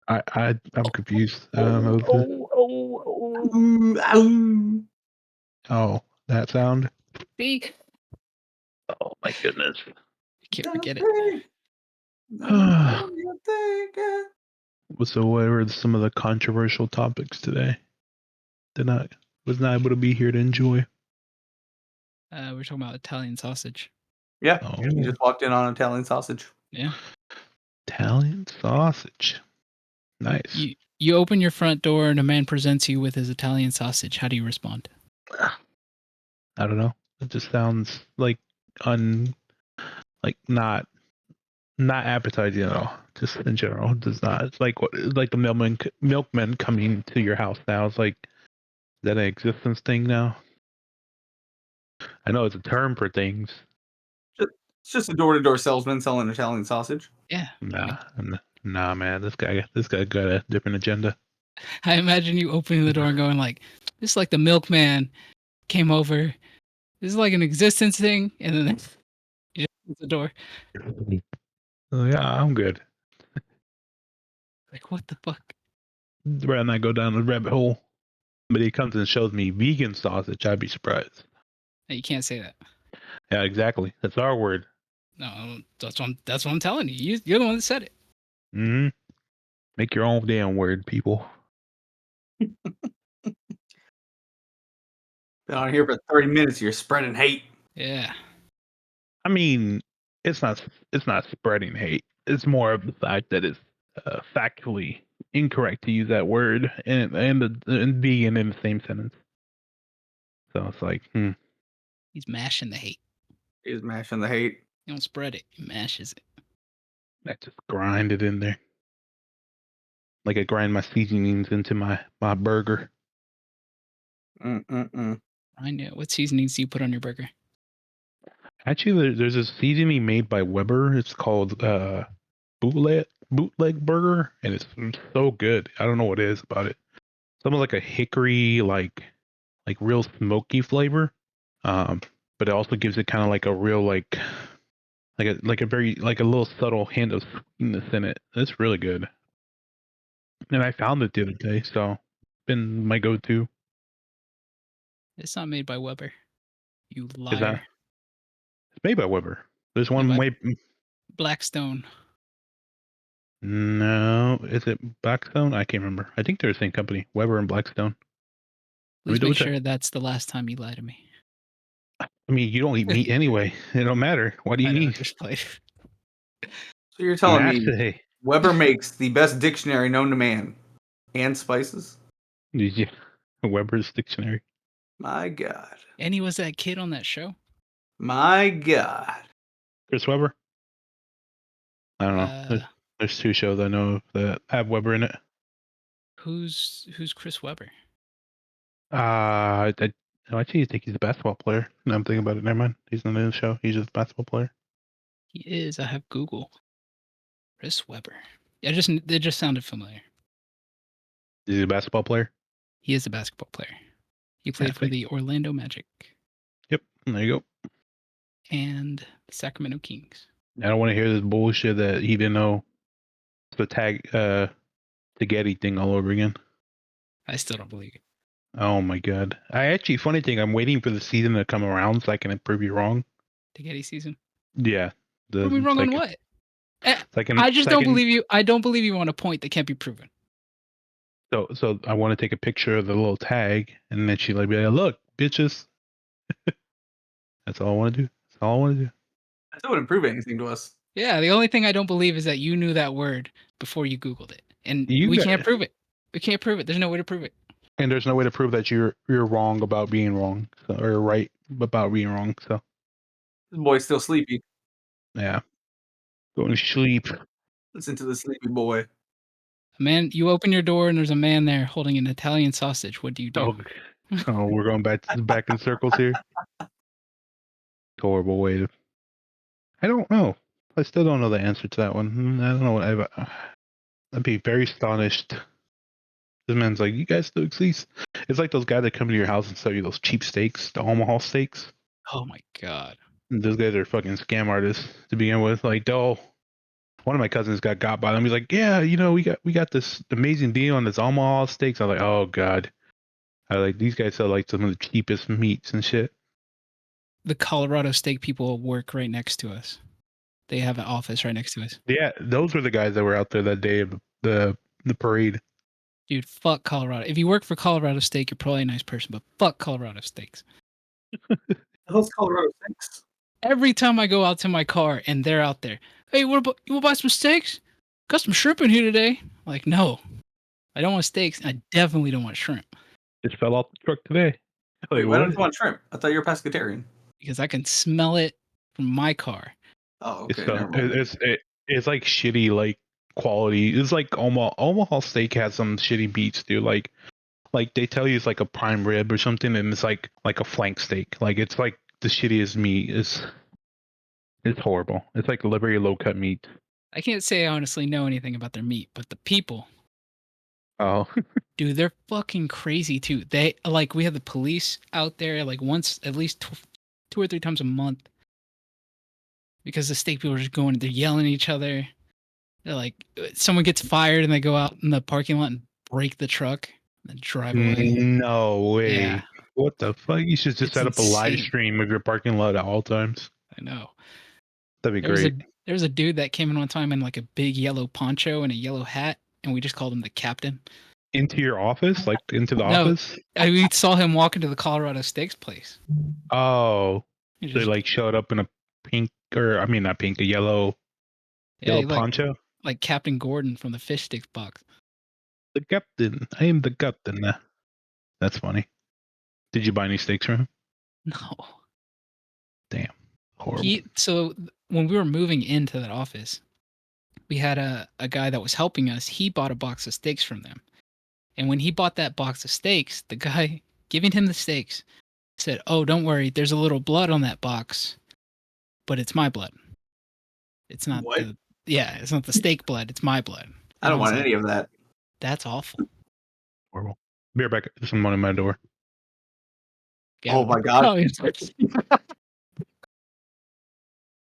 I'm confused. Ooh, ow. Oh, that sound. See? Oh my goodness. You can't forget it. So what were some of the controversial topics today that I was not able to be here to enjoy? We're talking about Italian sausage. Yeah, Oh, you just walked in on Italian sausage. Yeah. Italian sausage. Nice. You open your front door and a man presents you with his Italian sausage. How do you respond? I don't know. It just sounds like not appetizing at all. Just in general, it does not. It's like the milkman coming to your house now. It's like, is that an existence thing now? I know it's a term for things. It's just a door-to-door salesman selling Italian sausage. Yeah. Nah, man. This guy got a different agenda. I imagine you opening the door and going like, this is like the milkman came over. This is like an existence thing. And then you just close the door. Oh, yeah, I'm good. Like, what the fuck? Rather not go down the rabbit hole. But he comes and shows me vegan sausage, I'd be surprised. No, you can't say that. Yeah, exactly. That's our word. No, that's what I'm telling you. You're the one that said it. Mm-hmm. Make your own damn word, people. Been on here for 30 minutes. You're spreading hate. Yeah. I mean, it's not spreading hate. It's more of the fact that it's factually incorrect to use that word and vegan in the same sentence. So it's like, He's mashing the hate. He's mashing the hate. You don't spread it. He mashes it. I just grind it in there. Like I grind my seasonings into my burger. I know. What seasonings do you put on your burger? Actually, there's a seasoning made by Weber. It's called bootleg burger, and it's so good. I don't know what it is about it. almost like a hickory, like real smoky flavor. But it also gives it kind of like a real like a very like a little subtle hint of sweetness in it. It's really good. And I found it the other day, so been my go-to. It's not made by Weber. You Is that liar. it's made by Weber. There's Made one by way. Blackstone. No, is it Blackstone? I can't remember. I think they're the same company, Weber and Blackstone. Let me Please double make check. sure that's the last time you lie to me. I mean, you don't eat meat anyway. It don't matter. What do you I know, need? just play. So you're telling me Masse. Weber makes the best dictionary known to man and spices? Yeah. Weber's dictionary. My God. And he was that kid on that show. My God. Chris Weber. I don't know. Uh, There's two shows I know of that have Weber in it. who's Chris Webber? No, actually, I think he's a basketball player. No, I'm thinking about it. Never mind. He's not in the show. He's just a basketball player. He is. I have Google. Chris Webber. Yeah, it just sounded familiar. Is he a basketball player? He is a basketball player. He Yeah, played for the Orlando Magic Yep. There you go. and the Sacramento Kings. I don't want to hear this bullshit that he didn't know the Tagetti thing all over again. I still don't believe it. Oh my god. Funny thing, I'm waiting for the season to come around so I can prove you wrong. Tagetti season. Yeah. Prove me wrong on what? I just don't believe you. I don't believe you on a point that can't be proven. So I want to take a picture of the little tag, and then she like be like, "Look, bitches." That's all I want to do. That's all I want to do. That wouldn't prove anything to us. Yeah, the only thing I don't believe is that you knew that word before you Googled it, and You we got, can't prove it. We can't prove it. There's no way to prove it. and there's no way to prove that you're wrong about being wrong, or right about being wrong. So This boy's still sleepy. yeah, going to sleep. Listen to the sleepy boy. Man, you open your door and there's a man there holding an Italian sausage. What do you do? Oh, we're going back in circles here. Horrible way to. I don't know. I still don't know the answer to that one. I don't know. I'd be very astonished. This man's like, you guys still exist? It's like those guys that come to your house and sell you those cheap steaks, the Omaha steaks. Oh my god. And those guys are fucking scam artists to begin with. Like, one of my cousins got by them. He's like, yeah, we got this amazing deal on this Omaha steaks. I was like, oh god. I like these guys sell like some of the cheapest meats and shit. The Colorado steak people work right next to us. They have an office right next to us. Yeah, those were the guys that were out there that day of the parade. Dude, fuck Colorado. If you work for Colorado Steak, you're probably a nice person, but fuck Colorado Steaks. The hell's Colorado Steaks? Every time I go out to my car and they're out there, hey, you want to buy some steaks? Got some shrimp in here today. I'm like, no, I don't want steaks. I definitely don't want shrimp Just fell off the truck today. Wait, Like, why don't what? you want shrimp? I thought you were pescatarian. because I can smell it from my car. Oh, It's okay, never mind. it's like shitty like quality. It's like Omaha steak has some shitty beats, dude. Like they tell you it's like a prime rib or something, and it's like a flank steak. Like it's like the shittiest meat. It's horrible. It's like a very low cut meat. I can't say I honestly know anything about their meat, but the people, Oh, dude, they're fucking crazy too. They like we have the police out there like once at least 2 or 3 times a month because the steak people are just going. They're yelling at each other. They're like, someone gets fired and they go out in the parking lot and break the truck and then drive away. no Yeah, way. What the fuck? You should just it's set up a live insane. stream of your parking lot at all times. I know. That'd be There was a great. there was a dude that came in one time in like a big yellow poncho and a yellow hat, and we just called him the captain. Into your office? Like into the No, office? we saw him walk into the Colorado Steaks place. Oh. He So he just like showed up in a pink, or I mean not pink, a yellow yeah, poncho. like Captain Gordon from the fish sticks box. The captain. I am the captain. That's funny. Did you buy any steaks from him? No, Damn. Horrible. so when we were moving into that office, we had a guy that was helping us. He bought a box of steaks from them, and when he bought that box of steaks, the guy giving him the steaks said, "Oh, don't worry, there's a little blood on that box, but it's my blood. It's not What? it's not the steak blood. It's my blood." I And don't I was want like, any of that. "That's awful." Horrible. Be right back. Someone in my door. Oh my god. Italian sausage.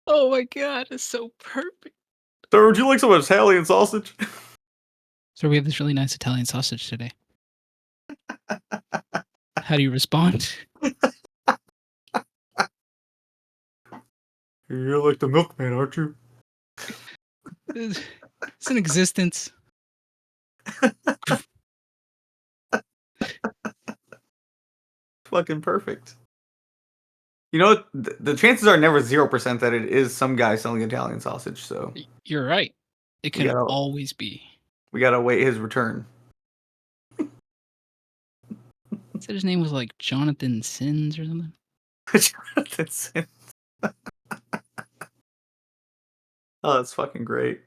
Oh my god, it's so perfect. Sir, would you like some Italian sausage? So we have this really nice Italian sausage today. How do you respond? You're like the milkman, aren't you? It's in existence. Fucking perfect. You know what? The chances are never 0% that it is some guy selling Italian sausage. So You're right. It we can gotta always be. we gotta wait his return. Said his name was like Jonathan Sins or something. That's it. Oh, that's fucking great.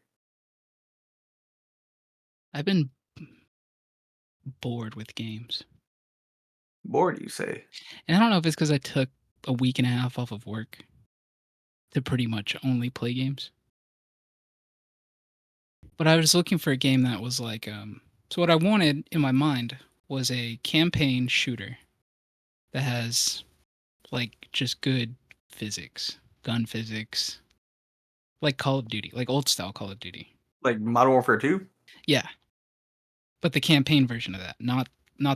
I've been bored with games. Bored, you say? And I don't know if it's because I took a week and a half off of work to pretty much only play games. But I was looking for a game that was like, so what I wanted in my mind was a campaign shooter that has like just good physics, gun physics, like Call of Duty, like old style Call of Duty. Like Modern Warfare 2? Yeah, but the campaign version of that, not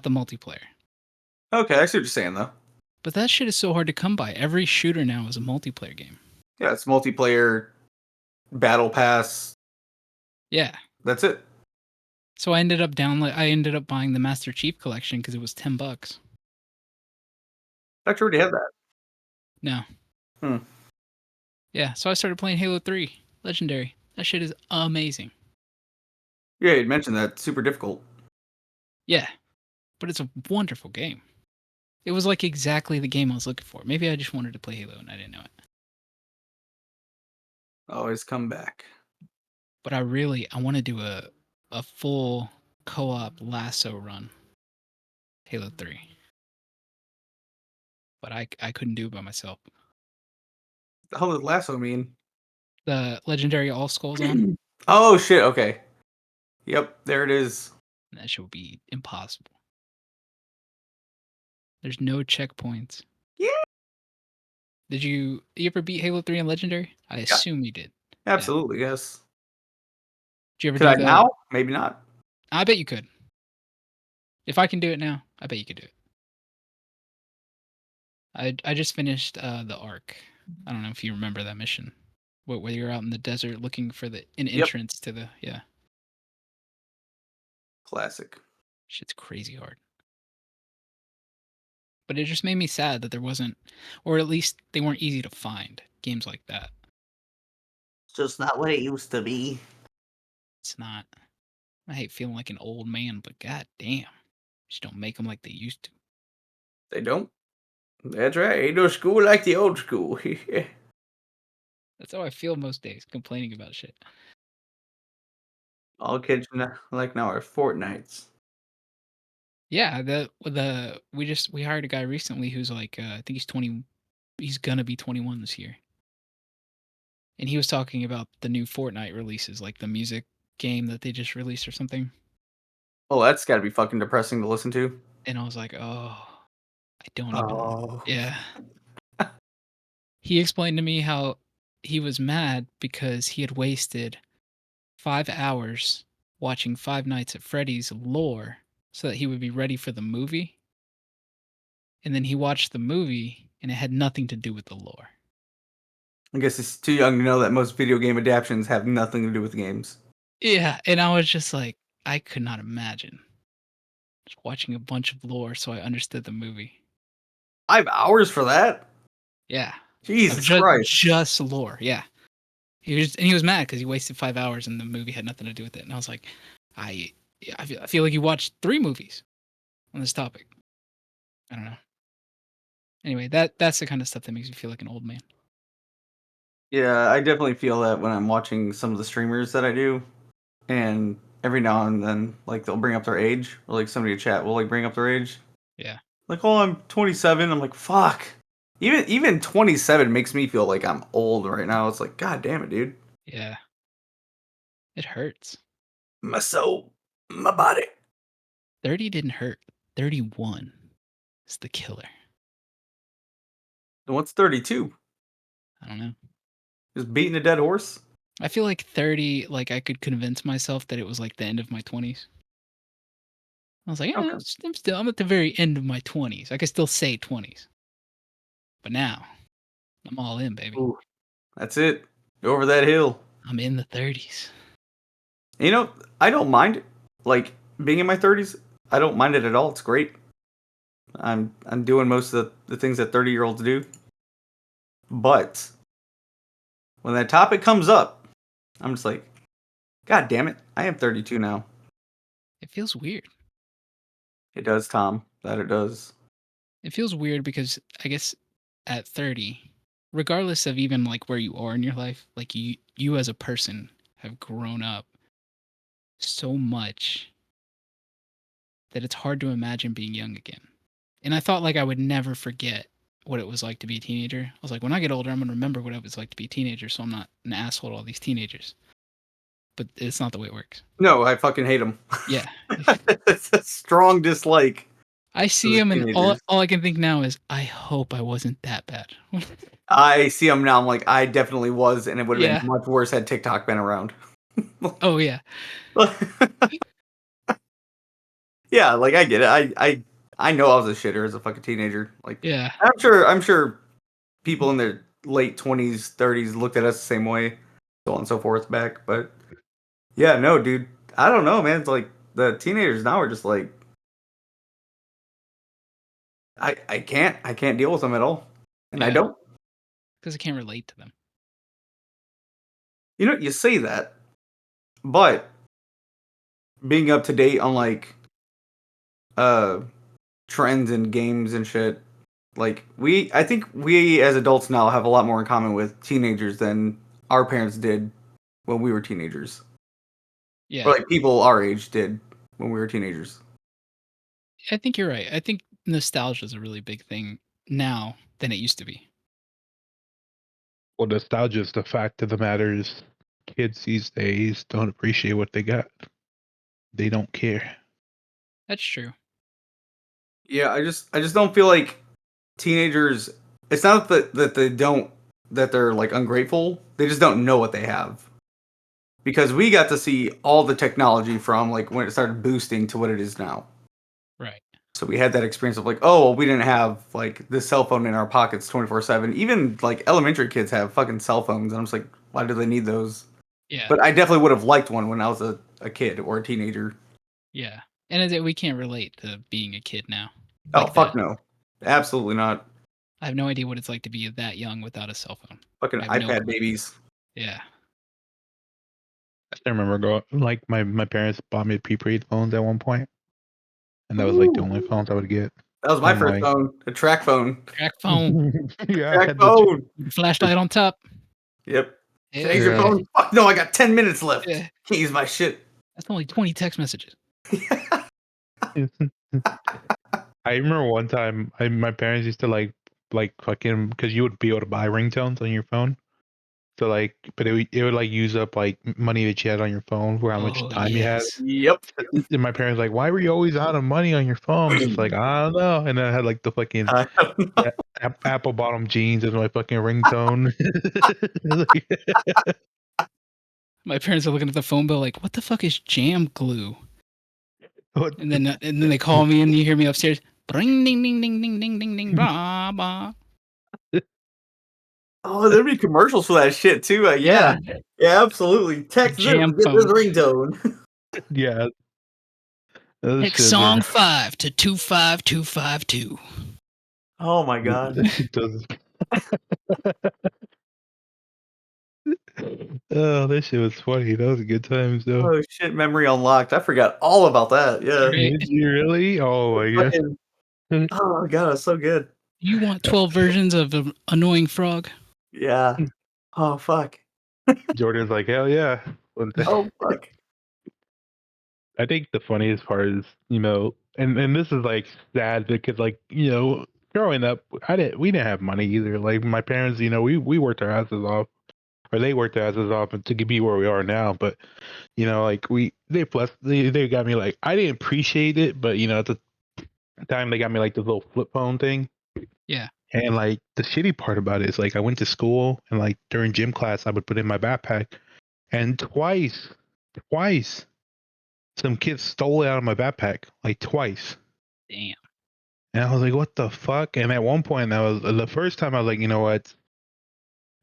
the multiplayer. Okay, I see what you're saying though. But that shit is so hard to come by. Every shooter now is a multiplayer game. Yeah, it's multiplayer, battle pass. Yeah. That's it. So I ended up buying the Master Chief collection because it was $10. I actually already had that. No. Hmm. Yeah, so I started playing Halo 3 Legendary. That shit is amazing. Yeah, you'd mentioned that. Super difficult. Yeah, but it's a wonderful game. It was like exactly the game I was looking for. Maybe I just wanted to play Halo and I didn't know it. Always come back. But I want to do a full co-op lasso run. Halo 3. But I couldn't do it by myself. The hell does lasso mean? The Legendary All Skulls on, Oh shit, okay. Yep, there it is. that shit would be impossible. There's no checkpoints. Yeah. Did you ever beat Halo 3 and Legendary? I Yeah, assume you did. Yeah. absolutely, yes. Did you ever Could do I the now? Maybe not. I bet you could. If I can do it now, I bet you could do it. I just finished the Ark. I don't know if you remember that mission. Where you're out in the desert looking for an Yep. entrance to the Classic. shit's crazy hard. But it just made me sad that there wasn't, or at least they weren't easy to find, games like that. It's just not what it used to be. It's not. I hate feeling like an old man, but god damn. Just don't make them like they used to. They don't. That's right. Ain't no school like the old school. That's how I feel most days, complaining about shit. All kids like now are Fortnites. Yeah, we hired a guy recently who's like I think he's 20, he's gonna be 21 this year. And he was talking about the new Fortnite releases, like the music game that they just released or something. Oh, that's got to be fucking depressing to listen to. And I was like, "Oh, I don't even." Oh. Yeah. He explained to me how he was mad because he had wasted 5 hours watching Five Nights at Freddy's lore so that he would be ready for the movie. And then he watched the movie and it had nothing to do with the lore. I guess it's too young to know that most video game adaptations have nothing to do with games. Yeah, and I was just like, I could not imagine just watching a bunch of lore so I understood the movie. 5 hours for that? Yeah. Of Jesus Christ. just lore, yeah. He was mad because he wasted 5 hours and the movie had nothing to do with it. And I was like, I I feel like you watched 3 movies on this topic. I don't know. Anyway, that's the kind of stuff that makes me feel like an old man. Yeah, I definitely feel that when I'm watching some of the streamers that I do, and every now and then, like they'll bring up their age, or like somebody in chat will like bring up their age. Yeah. Like, oh, I'm 27. I'm like, fuck. Even 27 makes me feel like I'm old right now. It's like, god damn it, dude. Yeah. It hurts. My soul, my body. 30 didn't hurt. 31 is the killer. What's 32? I don't know. Just beating a dead horse? I feel like 30, like I could convince myself that it was like the end of my 20s. I was like, yeah, Okay. I'm at the very end of my 20s. I could still say 20s. But now, I'm all in, baby. Ooh, that's it. Over that hill. I'm in the 30s. You know, I don't mind like being in my 30s. I don't mind it at all. It's great. I'm doing most of the things that 30-year-olds do. But when that topic comes up, I'm just like, God damn it, I am 32 now. It feels weird. It does, Tom. That it does. It feels weird because I guess at 30, regardless of even like where you are in your life, like you as a person have grown up so much that it's hard to imagine being young again. And I thought like I would never forget what it was like to be a teenager. I was like, when I get older, I'm gonna remember what it was like to be a teenager, so I'm not an asshole to all these teenagers. But it's not the way it works. No, I fucking hate them. Yeah. It's a strong dislike I to see the him and all teenagers. all I can think now is I hope I wasn't that bad. I see them now. I'm like, I definitely was, and it would have been Yeah. much worse had TikTok been around. Oh yeah. Yeah, like I get it. I know I was a shitter as a fucking teenager. Like Yeah. I'm sure people in their late 20s, 30s looked at us the same way, so on and so forth back. But yeah, no, dude. I don't know, man. It's like the teenagers now are just like I can't deal with them at all. And I Yeah. don't. Because I can't relate to them. You know, you say that, but being up to date on like uh trends and games and shit, like I think we as adults now have a lot more in common with teenagers than our parents did when we were teenagers. Or Yeah. like people our age did when we were teenagers. I think you're right. I think nostalgia is a really big thing now than it used to be. Well, nostalgia is the fact of the matter is kids these days don't appreciate what they got. They don't care. That's true. Yeah, I just don't feel like teenagers. It's not that they don't that they're like ungrateful. They just don't know what they have because we got to see all the technology from like when it started boosting to what it is now. Right. So we had that experience of like, oh, well, we didn't have like this cell phone in our pockets 24/7. Even like elementary kids have fucking cell phones, and I'm just like, why do they need those? Yeah. But I definitely would have liked one when I was a kid or a teenager. Yeah. And we can't relate to being a kid now Oh like that. fuck no, absolutely not. I have no idea what it's like to be that young without a cell phone. Fucking I have no iPad clue. babies. Yeah. I still remember going like my parents bought me prepaid phones at one point, and that was like the Ooh, only phones I would get. that was my I'm first like, phone, a track phone. Track phone, yeah, I Track had phone. flashlight on top. Yep. Can I use your Yeah. yeah. phone? Fuck no, I got 10 minutes left. Yeah. Can't use my shit. That's only 20 text messages. I remember one time my parents used to like fucking because you would be able to buy ringtones on your phone. So like, but it would like use up like money that you had on your phone for how much Oh, time you had. yes. Yep. And my parents like, why were you always out of money on your phone? I'm just like, I don't know. And then I had like the fucking I don't know. apple bottom jeans as my fucking ringtone. My parents are looking at the phone bill like, "What the fuck is jam glue?" What? And then they call me and you hear me upstairs. Bring ding ding ding ding ding ding ding bah bah. Oh, there'd be commercials for that shit too. Yeah. Yeah. Yeah, absolutely. Text this to Jam get this phone. ringtone. Yeah, that Text shit, song man. 5 to 25252. Oh my god. That shit does. Oh, that shit was funny. That was a good times though. Oh shit, memory unlocked. I forgot all about that. Yeah. Right? Did you really? Oh my god. Fucking oh god, it's so good. You want 12 versions of an annoying frog? Yeah. Oh fuck. Jordan's like, hell yeah. Oh fuck. I think the funniest part is, and this is like sad because like, growing up, we didn't have money either. Like my parents, we worked our asses off, or they worked their asses off to be where we are now. But like they got me like I didn't appreciate it, but time they got me like this little flip phone thing. Yeah. And like the shitty part about it is like I went to school and like during gym class I would put it in my backpack, and twice some kids stole it out of my backpack, like twice. Damn. And I was like, what the fuck? And at one point, I was the first time I was like, you know what?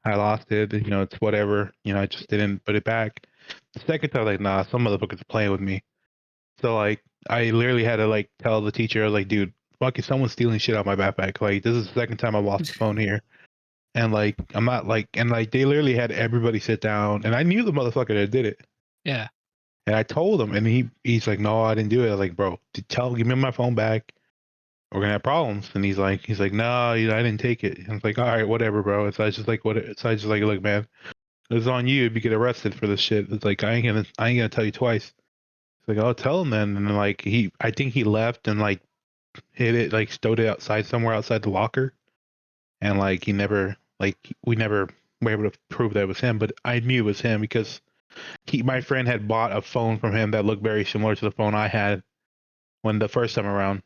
I lost it. You know, it's whatever. You know, I just didn't put it back. The second time, I was like, nah, some motherfuckers are playing with me. So like, I literally had to like tell the teacher, I was like, dude, fuck, if someone's stealing shit out of my backpack, like this is the second time I've lost the phone here. And like, I'm not like, and like, they literally had everybody sit down, and I knew the motherfucker that did it. Yeah. And I told him, and he's like, no, I didn't do it. I was like, bro, give me my phone back. We're gonna have problems. And he's like, no, I didn't take it. And I was like, all right, whatever, bro. So I was just like, So I just like, look, man, it's on you if you get arrested for this shit. It's like I ain't gonna tell you twice. It's like, I'll tell him then. And then like I think he left and like hid it, like stowed it outside somewhere outside the locker. And like we never were able to prove that it was him, but I knew it was him because my friend had bought a phone from him that looked very similar to the phone I had when the first time around.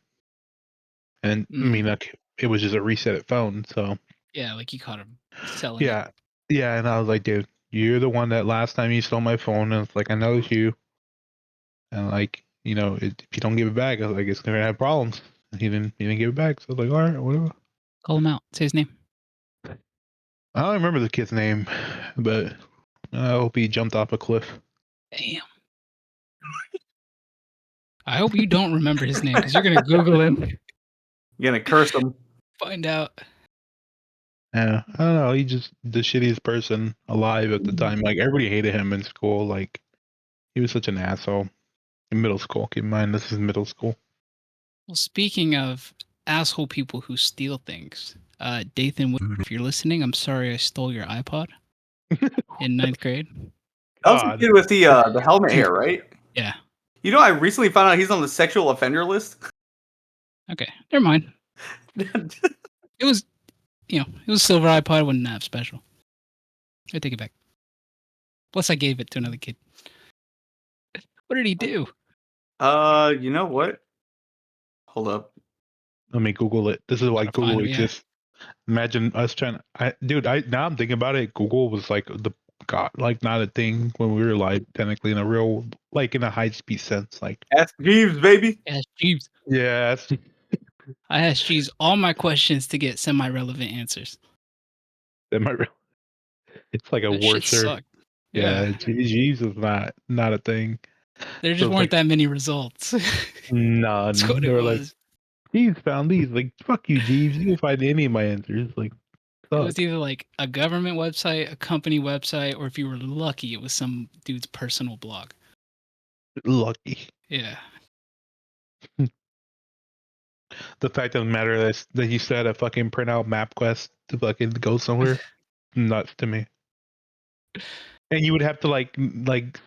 And I mean, like, it was just a reset phone. So Yeah, like you caught him selling it. yeah, yeah. And I was like, dude, you're the one that last time you stole my phone. And it's like, I know it's you. And like, you know, if you don't give it back, I was like, it's gonna have problems. And he didn't give it back. So I was like, all right, whatever. Call him out. Say his name. I don't remember the kid's name, but I hope he jumped off a cliff. Damn. I hope you don't remember his name because you're gonna Google him, You're gonna curse him. find out. Yeah, I don't know. He just the shittiest person alive at the time. Like everybody hated him in school. Like he was such an asshole in middle school. Keep in mind, this is middle school. Well, speaking of asshole people who steal things, Dathan, if you're listening, I'm sorry I stole your iPod in 9th grade. That was the God, kid with the helmet hair, right? Yeah. You know, I recently found out he's on the sexual offender list. Okay. Never mind. It was, it was a silver iPod, wasn't that special. I take it back. Plus, I gave it to another kid. What did he do? You know what? Hold up. let me Google it. This is why Gotta find Google him, yeah. exists. Imagine us trying. Now I'm thinking about it. Google was like like not a thing when we were like technically in a real, like in a high speed sense. Like Ask Jeeves, baby. Ask Jeeves. yeah, I asked Jeeves all my questions to get semi-relevant answers. that might. It's like a That shit worser. sucked. Yeah, Yeah. Jeeves is not a thing. There So just it's weren't like that many results. That's none. what They it were like, was. Jeeves found these. Like fuck you, Jeeves. You can find any of my answers. Like It was suck. either like a government website, a company website, or if you were lucky, it was some dude's personal blog. Lucky. Yeah. The fact of the matter is that you said a fucking print out MapQuest to fucking go somewhere. Nuts to me. And you would have to like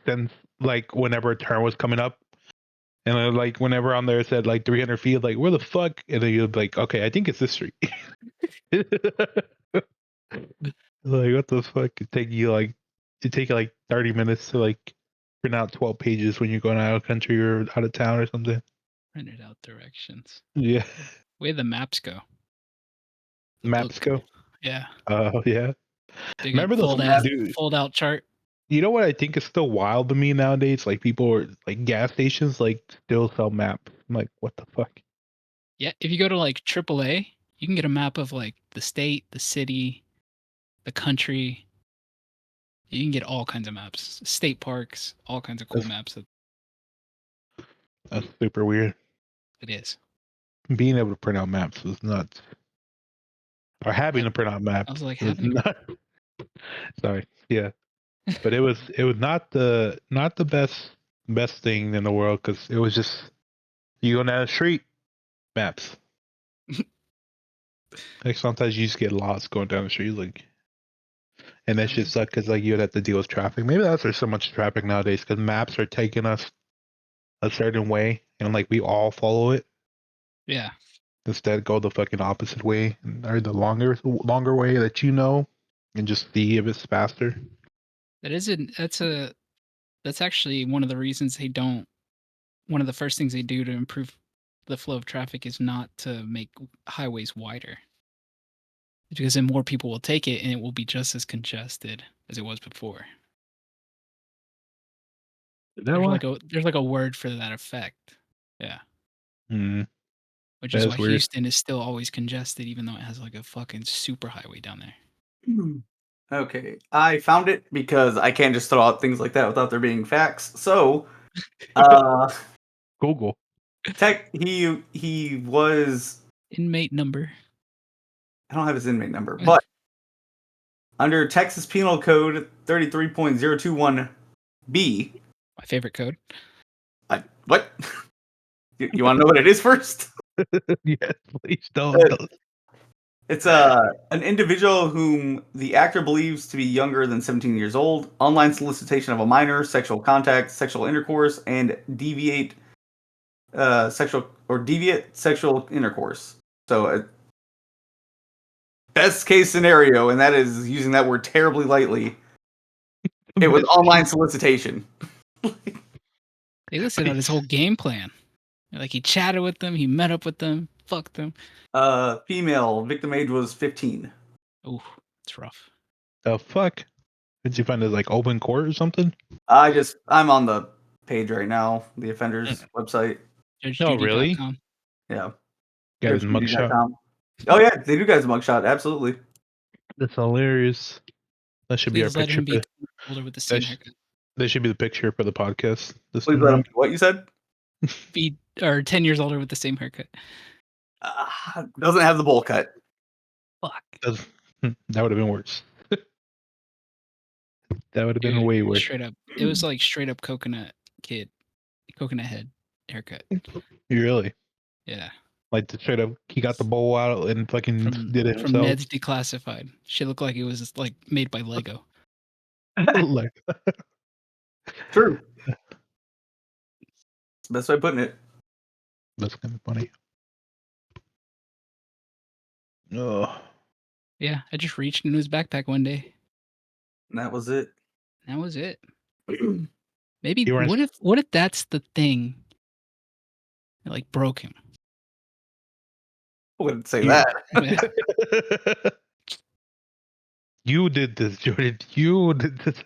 send like whenever a turn was coming up, and like whenever on there it said like 300 feet, like where the fuck, and then you'd be like, okay, I think it's this street. Like what the fuck? It take you like 30 minutes to like print out 12 pages when you're going out of country or out of town or something. Printed out directions. Yeah, Where the maps go. The maps book. go. Yeah. Oh yeah, Big remember those dude? fold out chart. You know what I think is still wild to me nowadays? Like people are like gas stations like still sell maps. I'm like, what the fuck? Yeah. If you go to like AAA, you can get a map of like the state, the city, the country. You can get all kinds of maps. State parks, all kinds of cool That's, maps. that's super weird. It is. Being able to print out maps was nuts. Or having to print out I was maps like, was having nuts. Sorry. Yeah. But it was not the best thing in the world because it was just you go down the street, maps. Like sometimes you just get lost going down the street, like, and that shit suck because like you'd have to deal with traffic. Maybe that's there's so much traffic nowadays because maps are taking us a certain way and like we all follow it. Yeah. Instead, go the fucking opposite way or the longer way that you know, and just see if it's faster. That's actually one of the reasons one of the first things they do to improve the flow of traffic is not to make highways wider. Because then more people will take it and it will be just as congested as it was before. Is that why? There's like a word for that effect. Yeah. Hmm. Which is why That's weird. Houston is still always congested, even though it has like a fucking super highway down there. Okay, I found it because I can't just throw out things like that without there being facts. So, uh, Google. he was. Inmate number. I don't have his inmate number, but under Texas Penal Code 33.021B. My favorite code. What? You want to know what it is first? Yes, please don't. It's an individual whom the actor believes to be younger than 17 years old, online solicitation of a minor, sexual contact, sexual intercourse, and deviate sexual intercourse. So, best case scenario, and that is using that word terribly lightly. It was online solicitation. They listed out his whole game plan. Like he chatted with them, he met up with them, fucked them. Female victim age was 15. Ooh, it's rough. The fuck? Did you find it like open court or something? I'm on the page right now, the offender's website. No, really? JudgeJudy.com. Yeah. Got his mugshot. JudgeJudy.com. Oh yeah, they do guys mugshot, absolutely. That's hilarious. That should be our Please let picture. him be older with the same haircut. That should be the picture for the podcast. This Please time let him. around. What you said? Be 10 years older with the same haircut. Doesn't have the bowl cut. Fuck. That would have been worse. That would have been Dude, way worse. straight up. It was like straight up coconut head haircut. You really? Yeah. Like straight up, he got the bowl out and fucking did it From himself. Ned's Declassified. Shit looked like it was like made by Lego. Like, True. It's the best way of putting it. that's kind of funny. Oh, Yeah, I just reached into his backpack one day. And that was it. That was it. Maybe You weren't- what if that's the thing that like broke him? I wouldn't say You- that. Yeah. you did this, Jordan. You did this.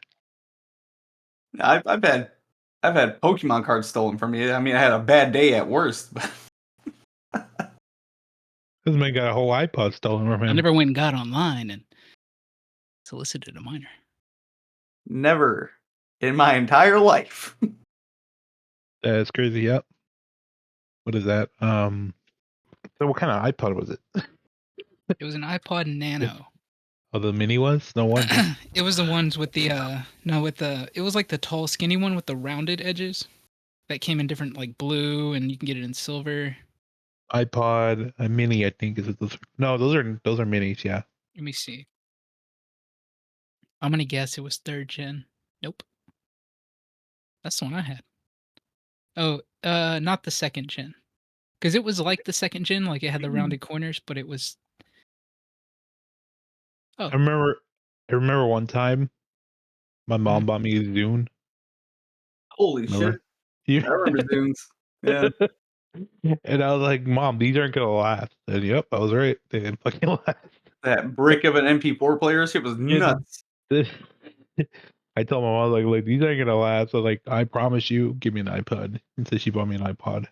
I've had Pokemon cards stolen from me. I mean, I had a bad day at worst. But This man got a whole iPod stolen from I him. never went and got online and solicited a minor. never in my entire life. That's crazy. Yep. What is that? So what kind of iPod was it? It was an iPod Nano. Oh, the mini ones? No wonder. It was the ones with the it was like the tall skinny one with the rounded edges that came in different like blue and you can get it in silver. iPod, a mini, I think is it those? No, those are minis. Yeah. Let me see. I'm gonna guess it was 3rd gen. Nope. That's the one I had. Oh, not the 2nd gen. Because it was like the 2nd gen, like it had the rounded corners, but it was. Oh. I remember one time, my mom bought me a Zune. Holy Remember? shit! I remember Zunes. Yeah. And I was like, "Mom, these aren't gonna last." And yep, I was right. They didn't fucking last. That brick of an MP4 player shit was nuts. I told my mom like these aren't gonna last. So like, I promise you, give me an iPod. Instead, she bought me an iPod.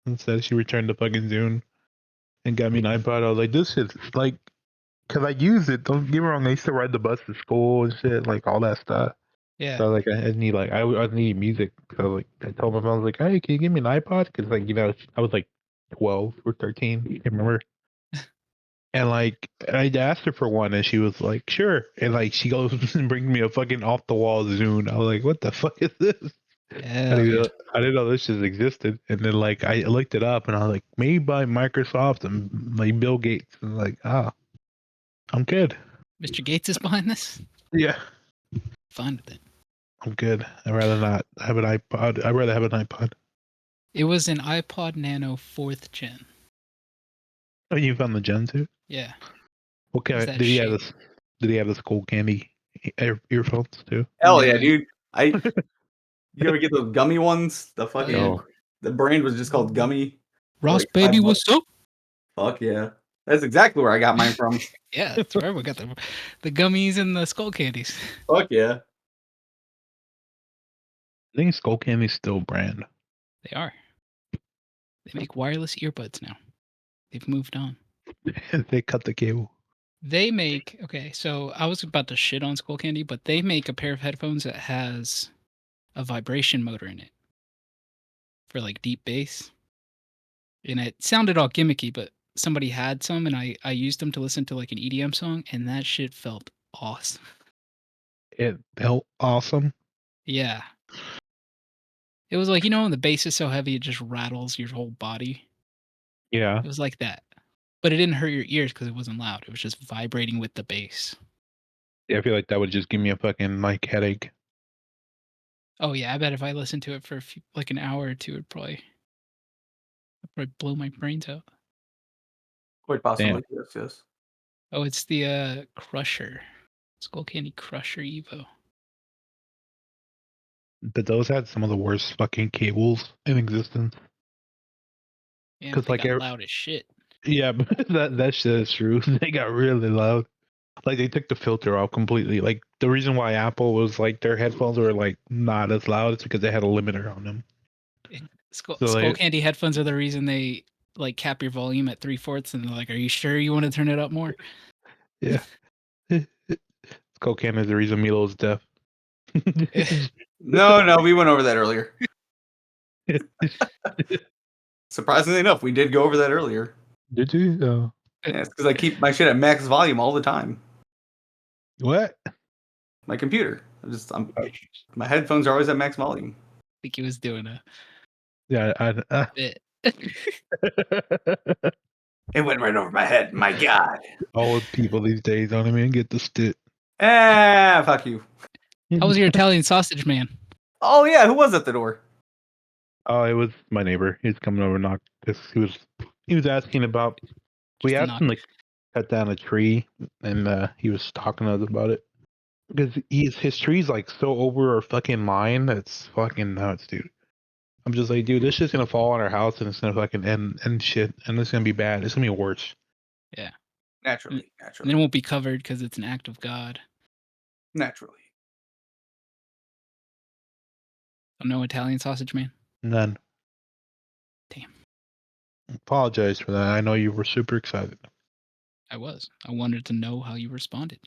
Instead, she returned the fucking Zune and got me an iPod. I was like, this is like, cause I used it. Don't get me wrong. I used to ride the bus to school and shit, like all that stuff. Yeah. So like, I need like, I need music. So like, I told my mom, I was like, hey, can you give me an iPod? Cause like, you know, I was like 12 or 13. I can't remember. And like, I asked her for one, and she was like, "Sure." And like, she goes and brings me a fucking off the wall Zune. I was like, "What the fuck is this?" Hell yeah. I didn't know this just existed. And then like, I looked it up, and I was like, "Made by Microsoft and like Bill Gates." And like, I'm good. Mr. Gates is behind this? Yeah, Fine with it. I'm good. I'd rather not have an iPod. I'd rather have an iPod. It was an iPod Nano 4th gen. Oh, you found the Gen 2? Yeah. What kind It's of, that did he have shape. this? Did he have this cool candy earphones too? Hell yeah, No. dude. You ever get those gummy ones? The fucking yeah. Oh. the brand was just called Gummy. Ross, like baby, 5 bucks. what's up? Fuck yeah. That's exactly where I got mine from. Yeah, that's where we got the gummies and the skull candies. Fuck yeah. I think Skull Candy's still brand. They are. They make wireless earbuds now. They've moved on. They cut the cable. They make okay. So I was about to shit on skull candy, but they make a pair of headphones that has a vibration motor in it for like deep bass. And it sounded all gimmicky, but somebody had some and I used them to listen to like an EDM song and that shit felt awesome. It felt awesome. Yeah. It was like, when the bass is so heavy it just rattles your whole body. Yeah. It was like that. But it didn't hurt your ears because it wasn't loud. It was just vibrating with the bass. Yeah, I feel like that would just give me a fucking like headache. Oh yeah, I bet if I listened to it for like an hour or two, it'd probably blow my brains out. Quite Damn. possibly. Yes. Oh, it's the Crusher. Skull Candy Crusher Evo. But those had some of the worst fucking cables in existence. Yeah, but Cause they like, got loud as shit. yeah, but that shit is true. They got really loud. Like they took the filter off completely. Like the reason why Apple was like their headphones were like not as loud is because they had a limiter on them. Skull, So Skull they, Candy headphones are the reason they like cap your volume at 3/4, and they're like, "Are you sure you want to turn it up more?" yeah. Cocaine is the reason Milo's deaf. No, we went over that earlier. Surprisingly enough, we did go over that earlier. Did you? Yeah, it's because I keep my shit at max volume all the time. What? My computer. My headphones are always at max volume. I think he was doing a Yeah, bit. It went right over my head. My God. old people these days don't even get the stick. Fuck you. How was your Italian sausage man? Oh yeah, who was at the door? Oh, it was my neighbor. He's coming over, knock. This he was asking about. We Just a asked knock. him to cut down a tree, and he was talking to us about it because his tree's like so over our fucking line. That's fucking nuts, dude. I'm just like, dude, this shit's gonna fall on our house and it's gonna fucking end shit, and it's gonna be bad. It's gonna be worse. Yeah. Naturally. And it won't be covered because it's an act of God. Naturally. Oh, no Italian sausage man? None. Damn. Apologize for that. I know you were super excited. I was. I wanted to know how you responded.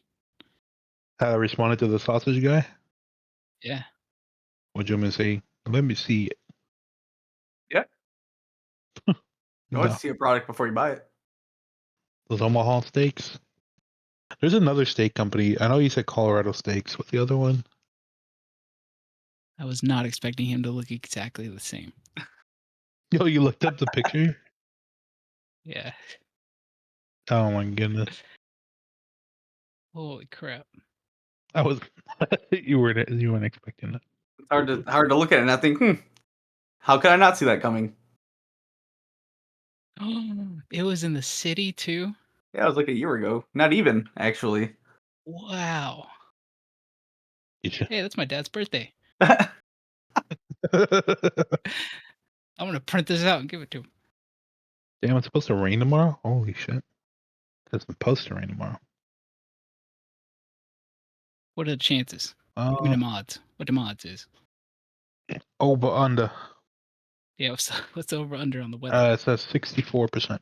How I responded to the sausage guy? Yeah. What'd you want me to say? Let me see it. Yeah. You want No. to see a product before you buy it. Those Omaha steaks. There's another steak company. I know you said Colorado Steaks. What's the other one? I was not expecting him to look exactly the same. Yo, you looked up the picture? Yeah. Oh my goodness. Holy crap. I was you weren't expecting that. It's hard to look at it and I think, how could I not see that coming? It was in the city too? Yeah, it was like a year ago. Not even, actually. Wow. You should- Hey, that's my dad's birthday. Damn, I'm gonna print this out and give it to him. Damn, it's supposed to rain tomorrow? Holy shit. It's supposed to rain tomorrow. What are the chances? Give me the mods. What the mods is. Over under. Yeah, what's over under on the weather? It says 64%.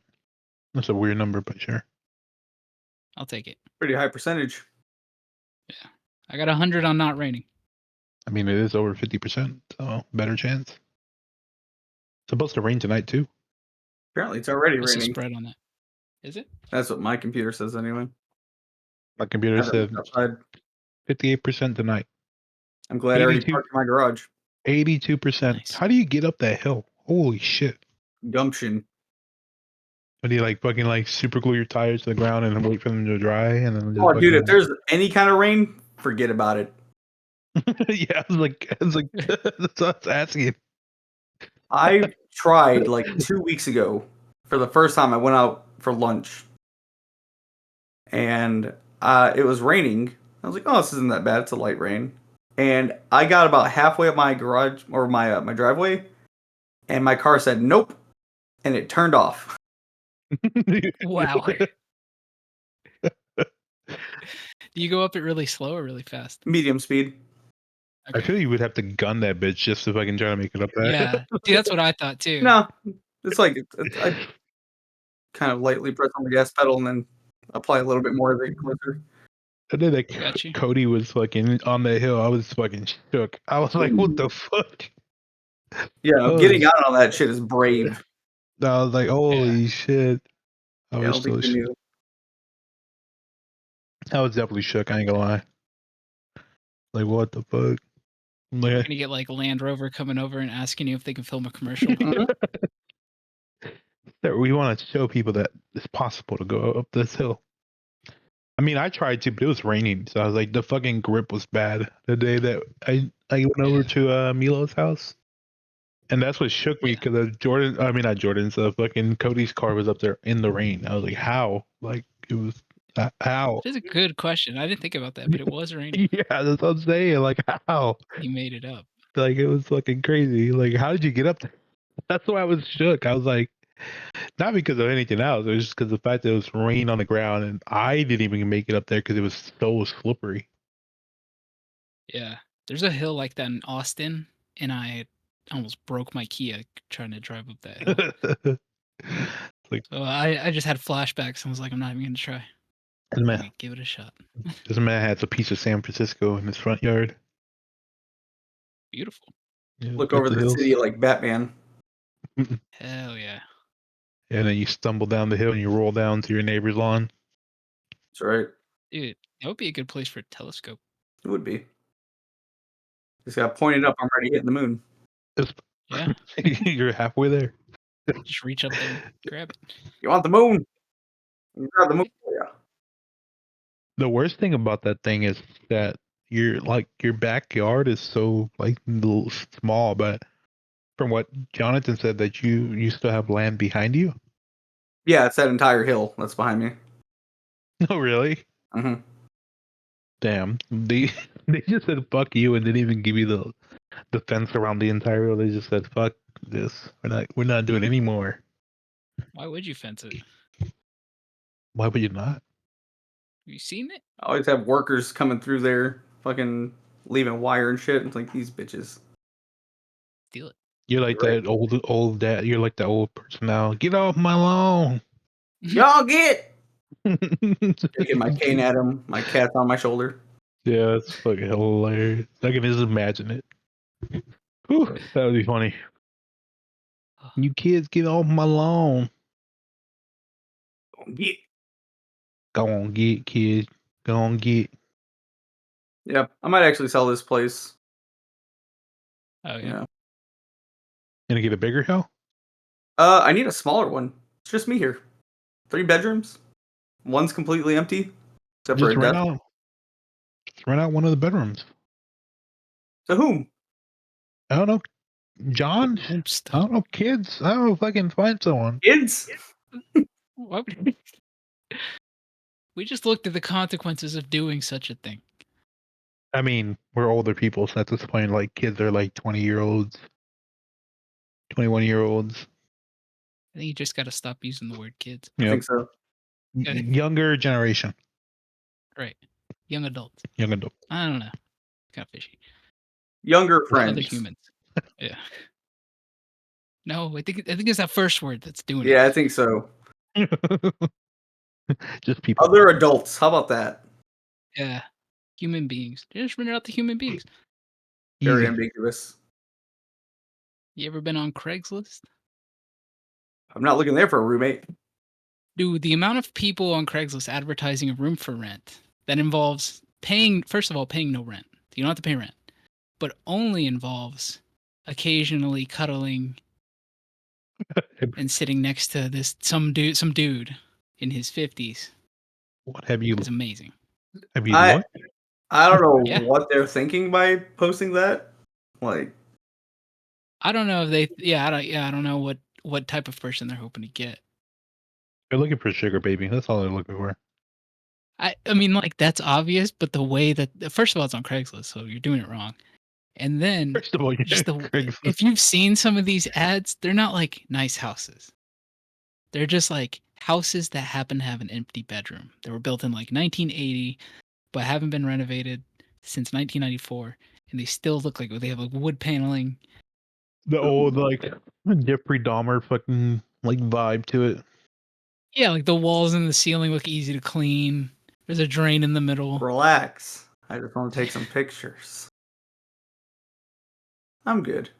That's a weird number, but sure. I'll take it. pretty high percentage. Yeah. I got 100 on not raining. I mean, it is over 50%, so better chance. It's supposed to rain tonight too. Apparently, it's already What's the raining. spread on that? Is it? That's what my computer says anyway. My computer I haven't said looked outside. 58% tonight. I'm glad I already 82 parked in my garage. 82%. Nice. How do you get up that hill? Holy shit. Gumption. What do you like fucking like super glue your tires to the ground and then wait for them to dry and then just Oh, dude, if fucking... there's any kind of rain, forget about it. Yeah, I was like that's what I was asking. I tried like 2 weeks ago for the first time. I went out for lunch, and it was raining. I was like, "Oh, this isn't that bad. It's a light rain." And I got about halfway up my garage or my driveway, and my car said nope, and it turned off. Wow. Do you go up it really slow or really fast? Medium speed. I Okay. feel you would have to gun that bitch just if I can try to make it up there. Yeah. See, that's what I thought too. No, it's like I kind of lightly press on the gas pedal and then apply a little bit more as I get closer. And then like Got you. Cody was fucking on the hill. I was fucking shook. I was like, "What the fuck?" Yeah, getting out on that shit is brave. I was like, "Holy shit!" I Yeah, I was don't think so they knew. I was definitely shook. I ain't gonna lie. Like, what the fuck? I'm You're like, gonna get like Land Rover coming over and asking you if they can film a commercial. Mhm. we want to show people that it's possible to go up this hill. I mean, I tried to, but it was raining, so I was like, the fucking grip was bad the day that I went over to Milo's house, and that's what shook me Yeah. because not Jordan's, fucking Cody's car was up there in the rain. I was like, how? Like, it was how? That is a good question. I didn't think about that, but it was raining. Yeah, that's what I'm saying. Like, how? You made it up. Like, it was fucking crazy. Like, how did you get up there? That's why I was shook. I was like, not because of anything else. It was just because the fact that it was rain on the ground, and I didn't even make it up there because it was so slippery. Yeah. There's a hill like that in Austin, and I almost broke my Kia trying to drive up that hill. Like, So I just had flashbacks and was like, I'm not even gonna try. this I'm man, gonna give it a shot. this man has a piece of San Francisco in his front yard. Beautiful. Yeah, Look got over the the hills. city like Batman. Hell yeah. And then you stumble down the hill and you roll down to your neighbor's lawn. That's right. Dude, that would be a good place for a telescope. It would be. Just got pointed up. I'm already hitting the moon. It's- Yeah. You're halfway there. Just reach up there and grab it. You want the moon? You grab the moon. Yeah. The worst thing about that thing is that your backyard is so like little small, but from what Jonathan said that you still have land behind you. Yeah, it's that entire hill that's behind me. Oh really? hmm Damn. They just said fuck you and didn't even give you the fence around the entire hill. They just said fuck this. We're not doing any more. Why would you fence it? Why would you not? Have you seen it? I always have workers coming through there, fucking leaving wire and shit. It's like these bitches. Steal it. You're like Right. that old dad. You're like the old person now. Get off my lawn. Y'all get. Yeah, Taking my cane at him. My cat's on my shoulder. it's fucking hilarious. I can just imagine it. Whew, that would be funny. You kids get off my lawn. Get. Go on, get kids. Go on, get. Yeah, I might actually sell this place. Oh yeah. Yeah. Gonna get a bigger hill? I need a smaller one. It's just me here. 3 bedrooms. One's completely empty, except for Just a desk. rent out one of the bedrooms. To whom? I don't know. John? Home I stuff. don't know. Kids? I don't know if I can find someone. Kids? Why would we just looked at the consequences of doing such a thing. I mean, we're older people, so at this point, like, kids are like 20-year-olds, 21-year-olds. I think you just gotta stop using the word kids. I Yep. think so. Younger generation. Right. Young adults. Young adult. I don't know. Kind of fishy. Younger Other friends. humans. Yeah. No, I think it's that first word that's doing Yeah, I it. think so. Just people. Other adults. How about that? Yeah. Human beings. Just rent it out to human beings. Very Easy. ambiguous. You ever been on Craigslist? I'm not looking there for a roommate. Dude, the amount of people on Craigslist advertising a room for rent that involves paying, first of all, paying no rent. You don't have to pay rent, but only involves occasionally cuddling and sitting next to some dude in his 50s. What have you It's amazing. I looked? I don't know Yeah. what they're thinking by posting that. Like, I don't know if they I don't know what type of person they're hoping to get. They're looking for sugar baby. That's all they're looking for. I mean, like, that's obvious, but the way that first of all, it's on Craigslist, so you're doing it wrong. And then First of all, just Craigslist. if you've seen some of these ads, they're not like nice houses. They're just like houses that happen to have an empty bedroom. They were built in like 1980, but haven't been renovated since 1994, and they still look like they have like wood paneling. The old like Jeffrey Dahmer fucking like vibe to it. Yeah, like the walls and the ceiling look easy to clean. There's a drain in the middle. Relax. I just want to take some pictures. I'm good.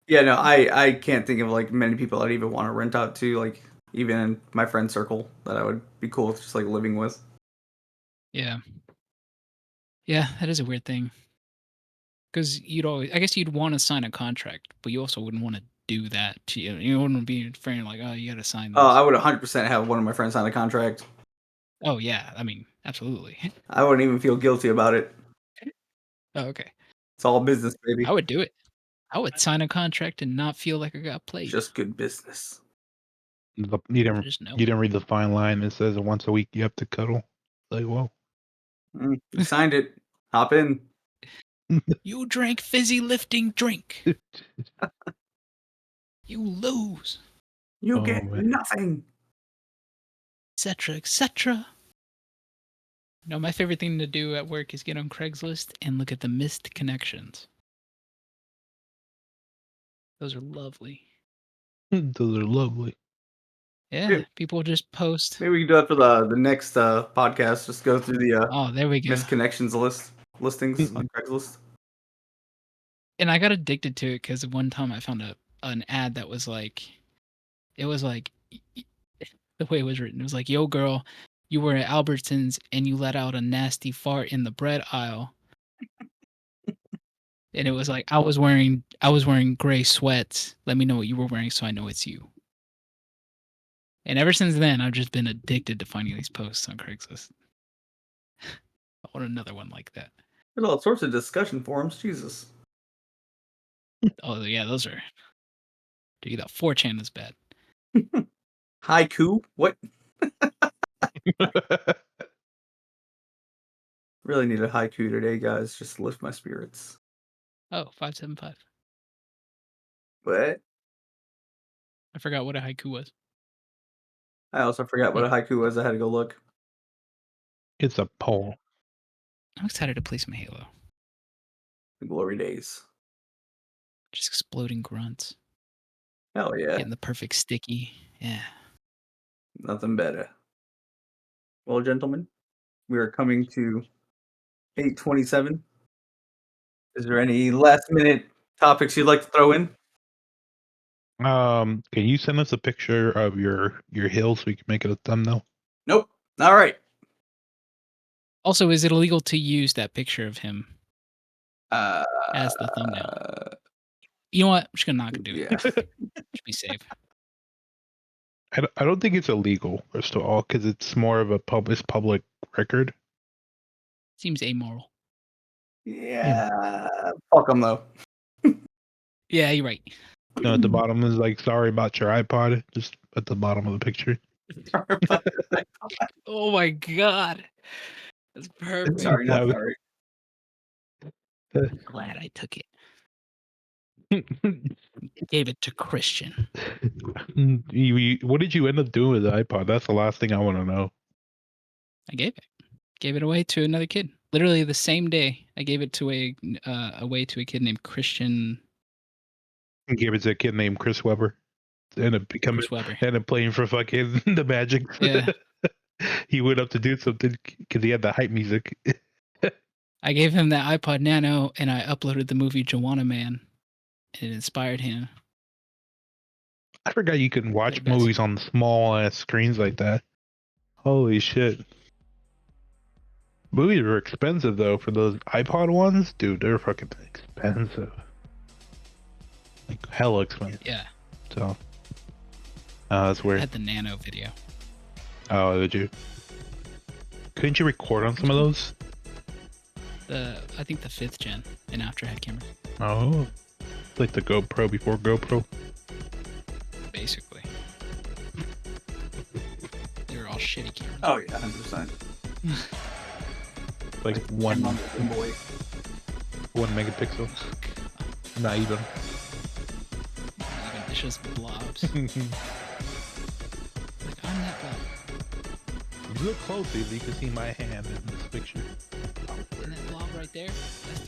Yeah, no, I can't think of like many people I'd even want to rent out to, like even in my friend circle that I would be cool with just like living with. Yeah. Yeah, that is a weird thing. Because you'd always, I guess you'd want to sign a contract, but you also wouldn't want to do that to you. You wouldn't be afraid like, oh, you got to sign this. I would 100% have one of my friends sign a contract. Oh yeah, I mean, absolutely. I wouldn't even feel guilty about it. Oh, okay, It's all business, baby. I would do it. I would sign a contract and not feel like I got played. Just good business. You Just know. didn't read the fine line that says once a week you have to cuddle. Like, whoa. You signed it. Hop in. You drank fizzy lifting drink. You lose, You Oh, get man. nothing. etc., etc. No, my favorite thing to do at work is get on Craigslist and look at the missed connections. Those are lovely. Those are lovely. Yeah, Maybe, people just post. maybe we can do that for the next podcast. Just go through the Oh, there we go. misconnections listings on Craigslist. And I got addicted to it because one time I found an ad that was like, it was like, the way it was written, it was like, "Yo, girl, you were at Albertsons and you let out a nasty fart in the bread aisle." And it was like, I was wearing gray sweats. Let me know what you were wearing so I know it's you. And ever since then, I've just been addicted to finding these posts on Craigslist. I want another one like that. There's all sorts of discussion forums. Jesus. Oh yeah, those are. Dude, that 4chan is bad. Haiku? What? Really need a haiku today, guys. Just to lift my spirits. Oh, 575. What? I forgot what a haiku was. I also forgot what a haiku was. I had to go look. It's a poll. I'm excited to play some Halo. The glory days. Just exploding grunts. Hell yeah. Getting the perfect sticky. Yeah. Nothing better. Well, gentlemen, we are coming to 8:27. Is there any last minute topics you'd like to throw in? Can you send us a picture of your hill so we can make it a thumbnail? Nope. All right. Also, is it illegal to use that picture of him Uh, as the thumbnail? You know what? I'm just not gonna do yeah. it. Just be safe. I don't think it's illegal, first of all, because it's more of a public record. Seems amoral. Yeah. Fuck them though. Yeah, you're right. No, at the bottom is like, sorry about your iPod, just at the bottom of the picture. Sorry about that. Oh my god. That's perfect. Sorry, not sorry. Glad I took it. Gave it to Christian. What did you end up doing with the iPod? That's the last thing I want to know. I gave it. Gave it away to another kid. Literally the same day, I gave it to away to a kid named Christian. I gave it to a kid named Chris Webber. Ended up playing for fucking the Magic. Yeah. He went up to do something because he had the hype music. I gave him that iPod Nano and I uploaded the movie Joanna Man. And it inspired him. I forgot you can watch best. movies on small ass screens like that. Holy shit. Movies are expensive though for those iPod ones. Dude, they're fucking expensive. Like hella expensive. Yeah. So that's I weird. had the Nano video. Oh, did you? Couldn't you record on some of those? I think the 5th gen and after had cameras. Oh. Like the GoPro before GoPro. Basically. They were all shitty cameras. Oh yeah, 100%. Like one boy. 1 megapixel. Not even. It's just blobs. On that blob. If you look closely, you can see my hand in this picture. And that blob right there, that's